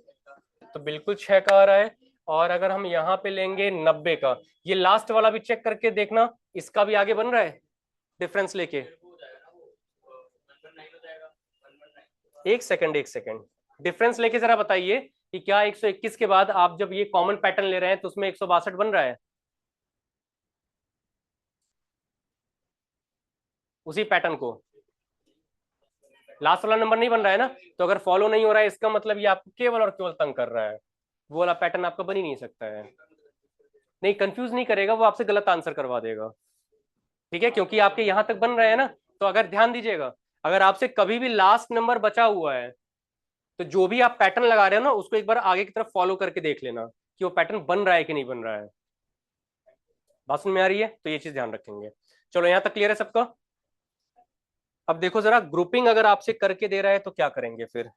A: तो बिल्कुल 6 का आ रहा है। और अगर हम यहाँ पे लेंगे 90 का, ये लास्ट वाला भी चेक करके देखना, इसका भी आगे बन रहा है डिफरेंस लेके। एक सेकंड, एक सेकंड, डिफरेंस लेके जरा बताइए कि क्या 121 के बाद आप जब ये कॉमन पैटर्न ले रहे हैं तो उसमें 162 बन रहा है, उसी पैटर्न को, लास्ट वाला नंबर नहीं बन रहा है ना। तो अगर फॉलो नहीं हो रहा है इसका मतलब ये आपको केवल और केवल तंग कर रहा है, वो वाला पैटर्न आपका बन ही नहीं सकता है। नहीं, कंफ्यूज नहीं करेगा, वो आपसे गलत आंसर करवा देगा, ठीक है, क्योंकि आपके यहां तक बन रहे हैं ना। तो अगर ध्यान दीजिएगा, अगर आपसे कभी भी लास्ट नंबर बचा हुआ है तो जो भी आप पैटर्न लगा रहे हो ना उसको एक बार आगे की तरफ फॉलो करके देख लेना कि वो पैटर्न बन रहा है कि नहीं बन रहा है। बात समझ में आ रही है? तो ये चीज ध्यान रखेंगे। चलो यहां तक क्लियर है सबका? अब देखो जरा, ग्रुपिंग अगर आपसे करके दे रहा है तो क्या करेंगे फिर।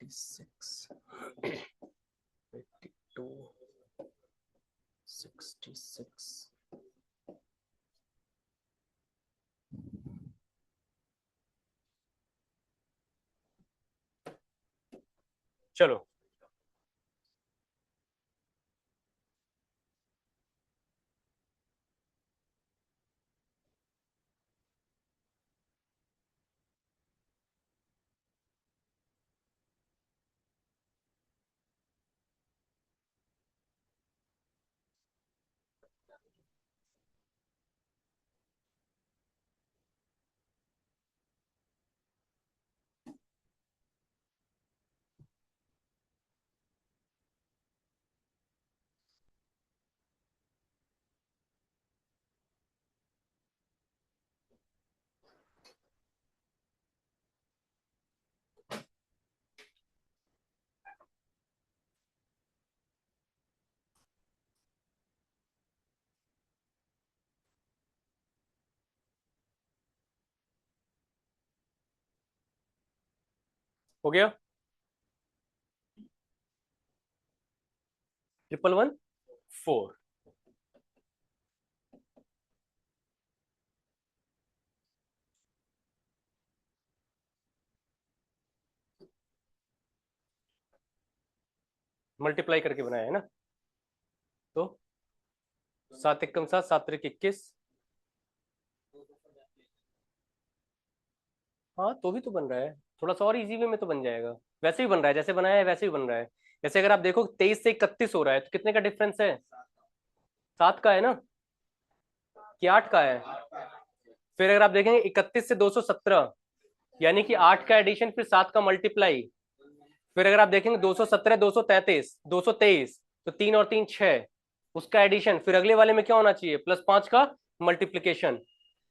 A: सिक्स 82 66। चलो हो गया 1114। मल्टीप्लाई करके बनाया है ना, तो 7 एकम 7, 7 त्रिक 21। हाँ तो भी तो बन रहा है, थोड़ा सा और इजी वे में तो बन जाएगा। वैसे ही बन रहा है, जैसे बनाया है वैसे ही बन रहा है। जैसे अगर आप देखो 23 से 31 हो रहा है, तो कितने का डिफरेंस है? 7 का है ना, कि 8 का है? फिर अगर आप देखेंगे 31 से 217, यानी कि 8 का एडिशन फिर 7 का मल्टीप्लाई। फिर अगर आप देखेंगे 217, 233, 223, तो 3 और 3 6, उसका एडिशन। फिर अगले वाले में क्या होना चाहिए? +5 का मल्टीप्लीकेशन।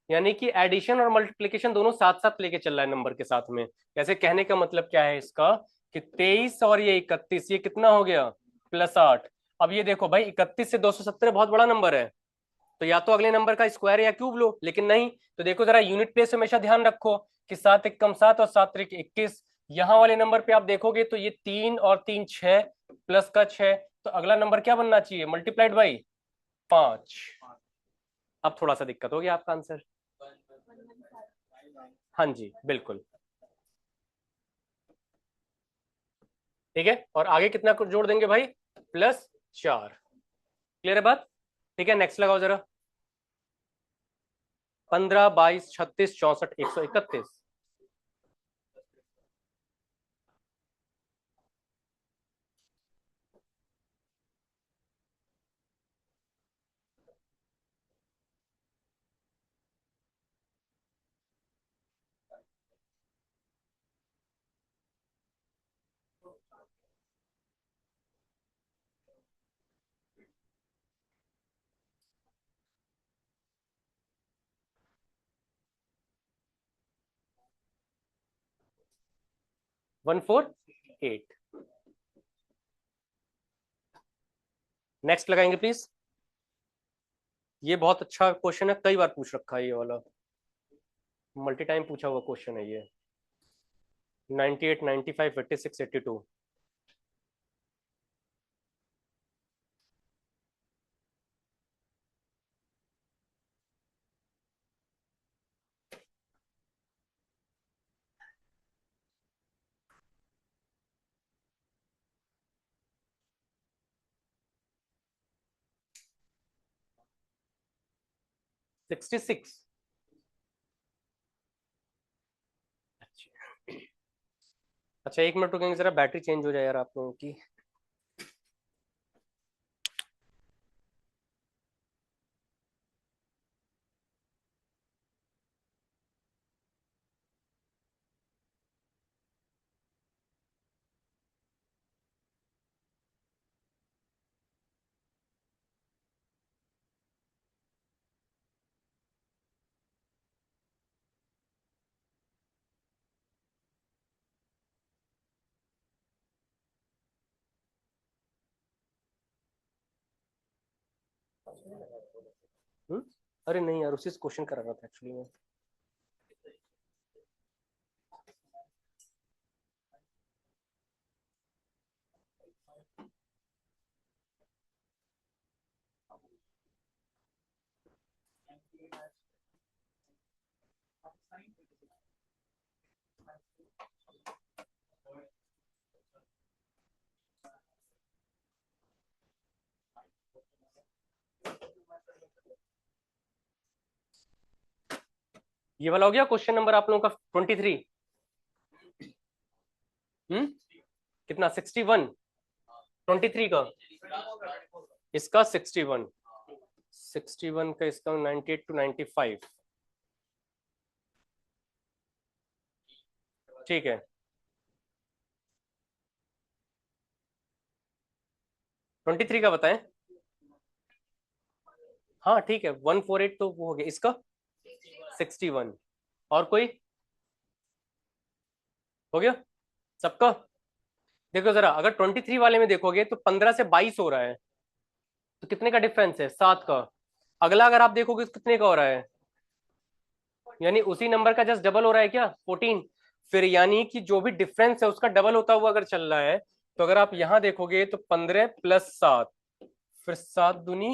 A: यानी कि एडिशन और मल्टीप्लीकेशन दोनों साथ साथ लेके चल रहा है नंबर के साथ में। ऐसे कहने का मतलब क्या है इसका, कि 23 और ये 31, ये कितना हो गया? +8। अब ये देखो भाई, 31 से 217 बहुत बड़ा नंबर है, तो या तो अगले नंबर का स्क्वायर या क्यूब लो, लेकिन नहीं। तो देखो जरा, यूनिट प्लेस हमेशा ध्यान रखो कि 7 एकम 7 और 7 त्रिक 21। यहाँ वाले नंबर पे आप देखोगे तो ये 3 और 3 6, प्लस का 6, तो अगला नंबर क्या बनना चाहिए? Multiplied by 5। अब थोड़ा सा दिक्कत हो गया आपका आंसर। हाँ जी बिल्कुल, ठीक है। और आगे कितना कुछ जोड़ देंगे भाई? +4। क्लियर है बात? ठीक है, नेक्स्ट लगाओ जरा। 15, 22, 36, 64, 131। 148। नेक्स्ट लगाएंगे प्लीज। ये बहुत अच्छा क्वेश्चन है, कई बार पूछ रखा है ये वाला, मल्टी टाइम पूछा हुआ क्वेश्चन है ये। 98, 95, 86, 82। Sixty six. अच्छा 1 मिनट रुकेंगे जरा, बैटरी चेंज हो जाए यार आप लोगों की। हम्म? अरे नहीं यार, उसी से क्वेश्चन कर रहा था एक्चुअली मैं। ये वाला हो गया क्वेश्चन नंबर आप लोगों का 23। कितना? 61। 23 का, इसका 61, 61 का, इसका 98 to 95। ठीक है, 23 का बताएं। हाँ ठीक है, 148 तो वो हो गया, इसका 61। और कोई हो गया सबका? देखो जरा, अगर 23 वाले में देखोगे तो 15 से 22 हो रहा है, तो कितने का डिफरेंस है? 7 का। अगला अगर आप देखोगे तो कितने का हो रहा है? यानी उसी नंबर का जस्ट डबल हो रहा है क्या? 14। फिर यानी कि जो भी डिफरेंस है उसका डबल होता हुआ अगर चल रहा है, तो अगर आप यहां देखोगे तो 15 प्लस 7, फिर 7 दूनी,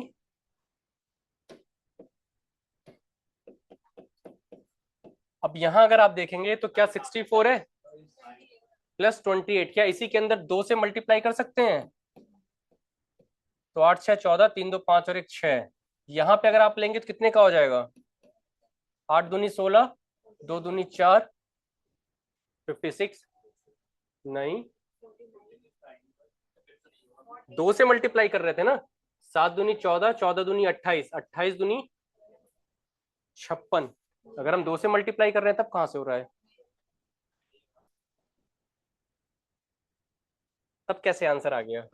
A: अब यहां अगर आप देखेंगे तो क्या 64 है प्लस 28, क्या इसी के अंदर 2 से मल्टीप्लाई कर सकते हैं? तो 8 6 14, 3 2 5 और 1 6, यहां पे अगर आप लेंगे तो कितने का हो जाएगा? 8 दूनी 16, 2 दूनी 4, 56, नहीं 2 से मल्टीप्लाई कर रहे थे ना, 7 दूनी 14, 14 दूनी 28, 28 दूनी 56, अगर हम 2 से मल्टीप्लाई कर रहे हैं तब कहां से हो रहा है? तब कैसे आंसर आ गया?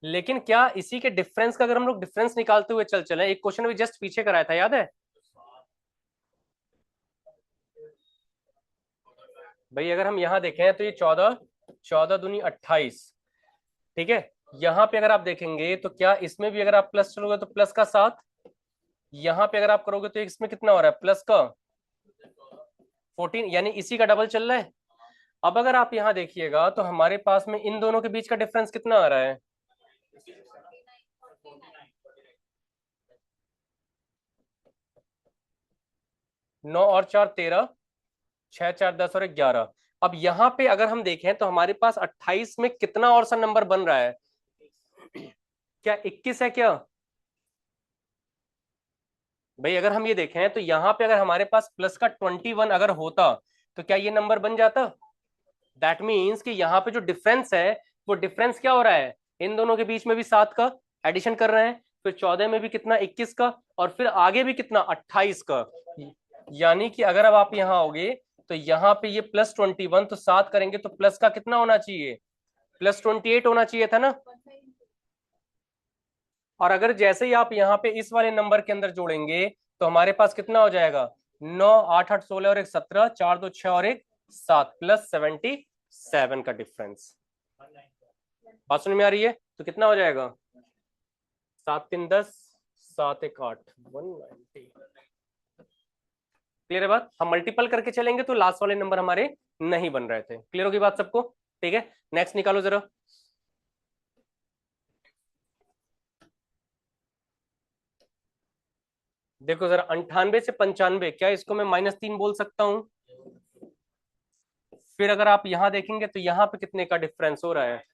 A: लेकिन क्या इसी के डिफरेंस का अगर हम लोग डिफरेंस निकालते हुए चले, एक क्वेश्चन भी जस्ट पीछे कराया था, याद है भाई? अगर हम यहां देखें तो ये 14, 14 दूनी 28, ठीक है। यहां पे अगर आप देखेंगे तो क्या इसमें भी अगर आप प्लस चलोगे तो प्लस का 7, यहां पे अगर आप करोगे तो इसमें कितना हो रहा है? प्लस का 14, यानी इसी का डबल चल रहा है। अब अगर आप यहां देखिएगा तो हमारे पास में इन दोनों के बीच का डिफरेंस कितना आ रहा है? नौ और 4 13, 6 4 10 और 11। अब यहां पे अगर हम देखें तो हमारे पास 28 में कितना और सा नंबर बन रहा है? क्या 21 है क्या भाई? अगर हम ये देखें तो यहां पे अगर हमारे पास प्लस का 21 अगर होता तो क्या ये नंबर बन जाता? दैट मीन्स कि यहाँ पे जो डिफरेंस है वो डिफरेंस क्या हो रहा है? इन दोनों के बीच में भी 7 का एडिशन कर रहे हैं, फिर 14 में भी कितना? 21 का, और फिर आगे भी कितना? 28 का। यानी कि अगर अब आप यहाँ आओगे तो यहाँ पे ये प्लस 21, तो 7 करेंगे तो प्लस का कितना होना चाहिए? प्लस 28 होना चाहिए था ना। और अगर जैसे ही आप यहाँ पे इस वाले नंबर के अंदर जोड़ेंगे तो हमारे पास कितना हो जाएगा? 9 8 8 16 और 1 17, 4 2 6 और 1 7, प्लस 77 का डिफरेंस। बात समझ में आ रही है? तो कितना हो जाएगा? 7 3 10, 7 1 8, 190। क्लियर है बात? हम मल्टीपल करके चलेंगे तो लास्ट वाले नंबर हमारे नहीं बन रहे थे। क्लियर होगी बात सबको? ठीक है, नेक्स्ट निकालो जरा। देखो जरा, 98 से 95, क्या इसको मैं -3 बोल सकता हूं? फिर अगर आप यहां देखेंगे तो यहां पे कितने का डिफरेंस हो रहा है?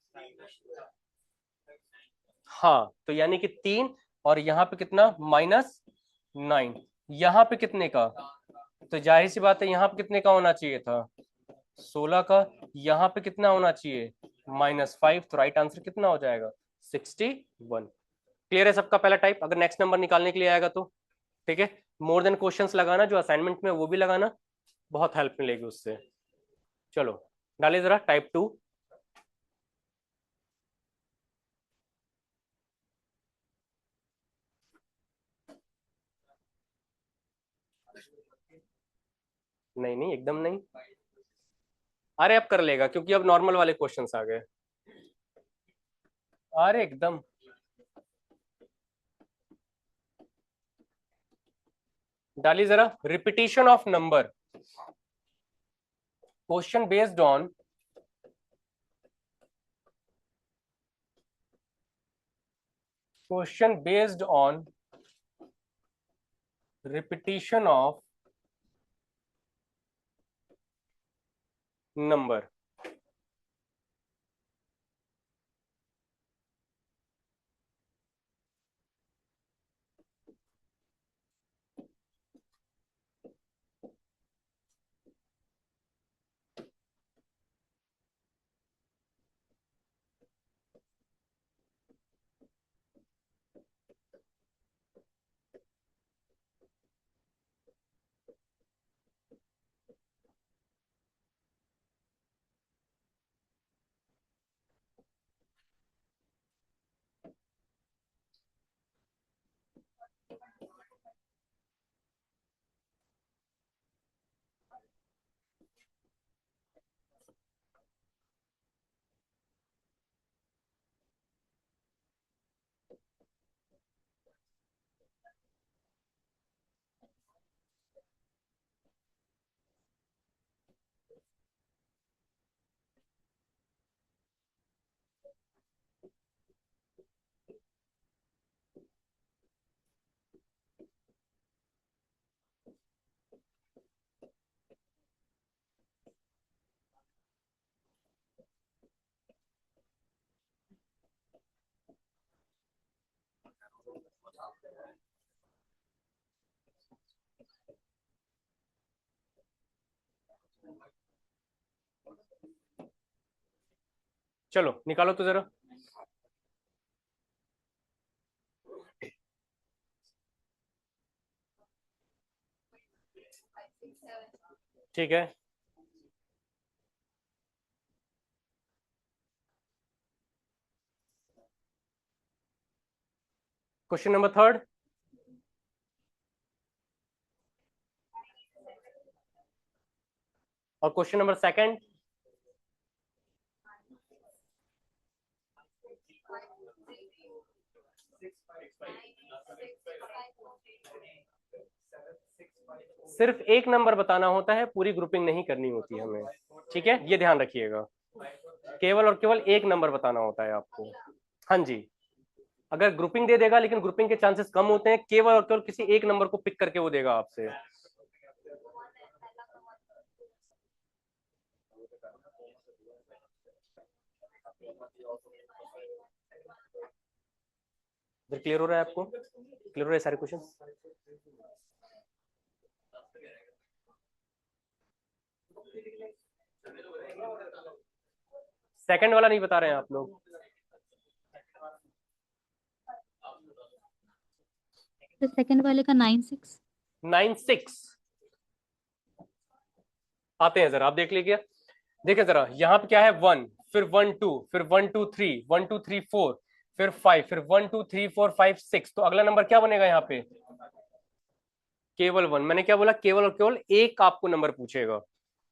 A: हाँ, तो यानी कि 3, और यहाँ पे कितना? -9। यहाँ पे कितने का? तो जाहिर सी बात है यहाँ पे कितने का होना चाहिए था? 16 का। यहाँ पे कितना होना चाहिए? -5। तो राइट आंसर कितना हो जाएगा? 61। क्लियर है सबका पहला टाइप? अगर नेक्स्ट नंबर निकालने के लिए आएगा तो ठीक है, मोर देन क्वेश्चंस लगाना, जो असाइनमेंट में वो भी लगाना, बहुत हेल्प मिलेगी उससे। चलो डालिए जरा टाइप 2। नहीं नहीं, एकदम नहीं। अरे अब कर लेगा, क्योंकि अब नॉर्मल वाले क्वेश्चंस आ गए। अरे एकदम। डालिए जरा, repetition of number, question based on repetition of number। चलो निकालो तो जरा। ठीक है, क्वेश्चन नंबर थर्ड। और क्वेश्चन नंबर सेकंड। सिर्फ एक नंबर बताना होता है, पूरी ग्रुपिंग नहीं करनी होती हमें। ठीक है, ये ध्यान रखिएगा, केवल और केवल एक नंबर बताना होता है आपको। हाँ जी, अगर ग्रुपिंग दे देगा, लेकिन ग्रुपिंग के चांसेस कम होते हैं, केवल और केवल किसी एक नंबर को पिक करके वो देगा आपसे। क्लियर हो रहा है आपको? क्लियर हो रहा है सारे क्वेश्चन? सेकंड वाला नहीं बता रहे हैं आप लोग?
C: तो सेकंड वाले का 9-6।
A: 9-6 आते हैं, जरा आप देख लीजिए। देखिए जरा, यहाँ पे क्या है, 1, फिर 1 2, फिर 1 2 3, 1 2 3 4, फिर 5, फिर 1 2 3 4 5 6। तो अगला नंबर क्या बनेगा यहाँ पे? केवल 1। मैंने क्या बोला? केवल और केवल एक आपको नंबर पूछेगा।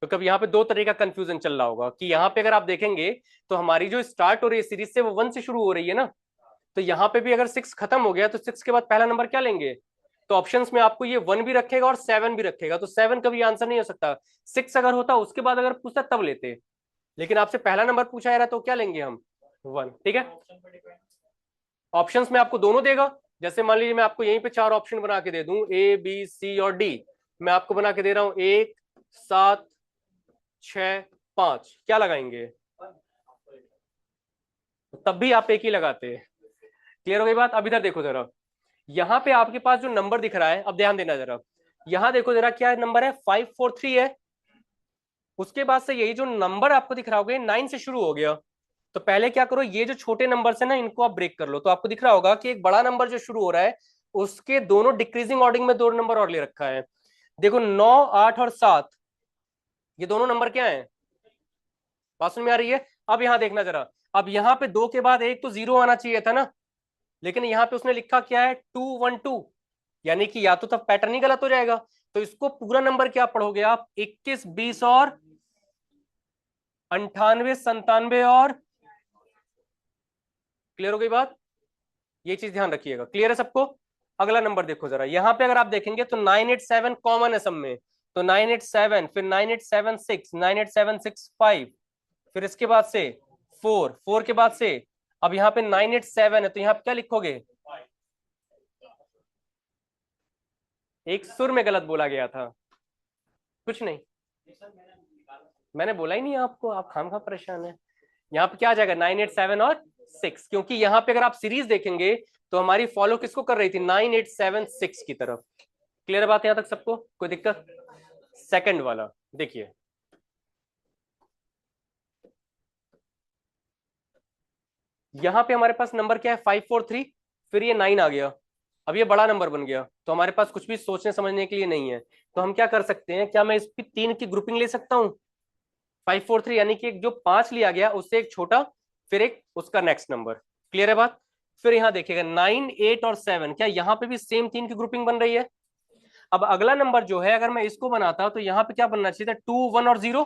A: तो कब यहाँ पे दो तरह का कंफ्यूजन चल रहा होगा कि यहाँ पे अगर आप देखेंगे तो हमारी जो स्टार्ट हो रही है सीरीज से वो 1 से शुरू हो रही है ना। तो यहाँ पे भी अगर 6 खत्म हो गया तो 6 के बाद पहला नंबर क्या लेंगे? तो ऑप्शंस में आपको ये 1 भी रखेगा और 7 भी रखेगा, तो 7 कभी आंसर नहीं हो सकता। 6 अगर होता उसके बाद अगर पूछता तब लेते, लेकिन आपसे पहला नंबर पूछा जा रहा है तो क्या लेंगे हम? 1। ठीक है, ऑप्शंस में आपको दोनों देगा। जैसे मान लीजिए मैं आपको यहीं पे 4 ऑप्शन बना के दे दूं, A B C और D। मैं आपको बना के दे रहा हूं 1 7 6 5, क्या लगाएंगे? तब भी आप एक ही लगाते। क्लियर हो गई बात? अब इधर देखो जरा, यहाँ पे आपके पास जो नंबर दिख रहा है, अब ध्यान देना जरा, यहाँ देखो जरा क्या नंबर है, 5 4 3 है। उसके बाद से यही जो नंबर आपको दिख रहा होगा 9 से शुरू हो गया। तो पहले क्या करो, ये जो छोटे नंबर है ना इनको आप ब्रेक कर लो। तो आपको दिख रहा होगा कि एक बड़ा नंबर जो शुरू हो रहा है उसके दोनों डिक्रीजिंग ऑर्डर में दो नंबर और ले रखा है। देखो 9 8 और 7, ये दोनों नंबर क्या है? बात समझ में आ रही है? अब यहां देखना जरा, अब यहाँ पे 2 के बाद एक तो 0 आना चाहिए था ना, लेकिन यहाँ पे उसने लिखा क्या है, 2 1 2। यानी कि या तो तब पैटर्न ही गलत हो जाएगा। तो इसको पूरा नंबर क्या पढ़ोगे आप? 21 20 और 98 97 और। क्लियर हो गई बात? ये चीज ध्यान रखिएगा। क्लियर है सबको? अगला नंबर देखो जरा, यहाँ पे अगर आप देखेंगे तो 9 8 7 कॉमन है सब में। तो 9 8 7, फिर 9 8 7 6, 9 8 7 6 5, फिर इसके बाद से 4 4 के बाद से, अब यहाँ पे 9 8 7 है तो यहाँ पे क्या लिखोगे? एक सुर में गलत बोला गया था, कुछ नहीं, मैंने बोला ही नहीं आपको, आप खामखा परेशान है। यहाँ पे क्या आ जाएगा? 9 8 7 और 6, क्योंकि यहाँ पे अगर आप सीरीज देखेंगे तो हमारी फॉलो किसको कर रही थी? 9 8 7 6 की तरफ। क्लियर बात यहां तक सबको? कोई दिक्कत? सेकंड वाला देखिए, यहाँ पे हमारे पास नंबर क्या है? 5 4 3, फिर ये 9 आ गया। अब ये बड़ा नंबर बन गया तो हमारे पास कुछ भी सोचने समझने के लिए नहीं है। तो हम क्या कर सकते हैं, क्या मैं इस पे 3 की ग्रुपिंग ले सकता हूँ? 5 4 3 यानी कि एक जो 5 लिया गया उससे एक छोटा, फिर एक उसका नेक्स्ट नंबर। क्लियर है बात? फिर यहाँ देखिएगा 9 8 और 7, क्या यहाँ पे भी सेम 3 की ग्रुपिंग बन रही है? अब अगला नंबर जो है अगर मैं इसको बनाता तो यहाँ पे क्या बनना चाहिए था? 2 1 और 0,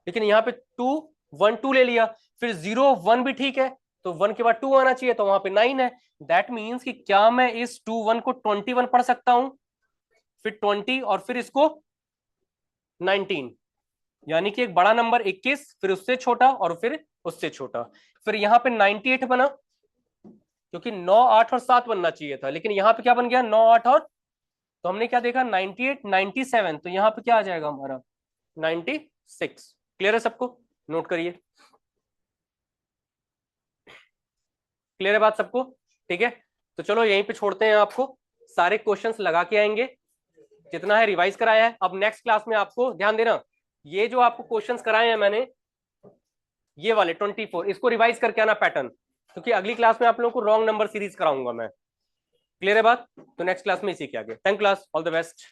A: लेकिन यहाँ पे 2 1 2 ले लिया। फिर 0 1 भी ठीक है, तो 1 के बाद 2 आना चाहिए, तो वहां पे 9 है। दैट मीन्स कि क्या मैं इस 2 1 को 21 पढ़ सकता हूं, फिर 20 और फिर इसको 19। यानी कि एक बड़ा नंबर 21, फिर उससे छोटा और फिर उससे छोटा। फिर यहाँ पे 98 बना, क्योंकि 9 8 और 7 बनना चाहिए था, लेकिन यहाँ पे क्या बन गया? 9 8 और, तो हमने क्या देखा? 98 97, तो यहाँ पे क्या आ जाएगा हमारा? 96। क्लियर है सबको? नोट करिए। क्लियर है बात सबको? ठीक है, तो चलो यहीं पे छोड़ते हैं आपको, सारे क्वेश्चंस लगा के आएंगे, जितना है रिवाइज कराया है। अब नेक्स्ट क्लास में आपको ध्यान देना, ये जो आपको क्वेश्चंस कराए हैं मैंने, ये वाले 24, इसको रिवाइज करके आना पैटर्न, क्योंकि अगली क्लास में आप लोगों को रॉन्ग नंबर सीरीज कराऊंगा मैं। क्लियर है बात? तो नेक्स्ट क्लास में इसी के आगे। Thank class, all the best.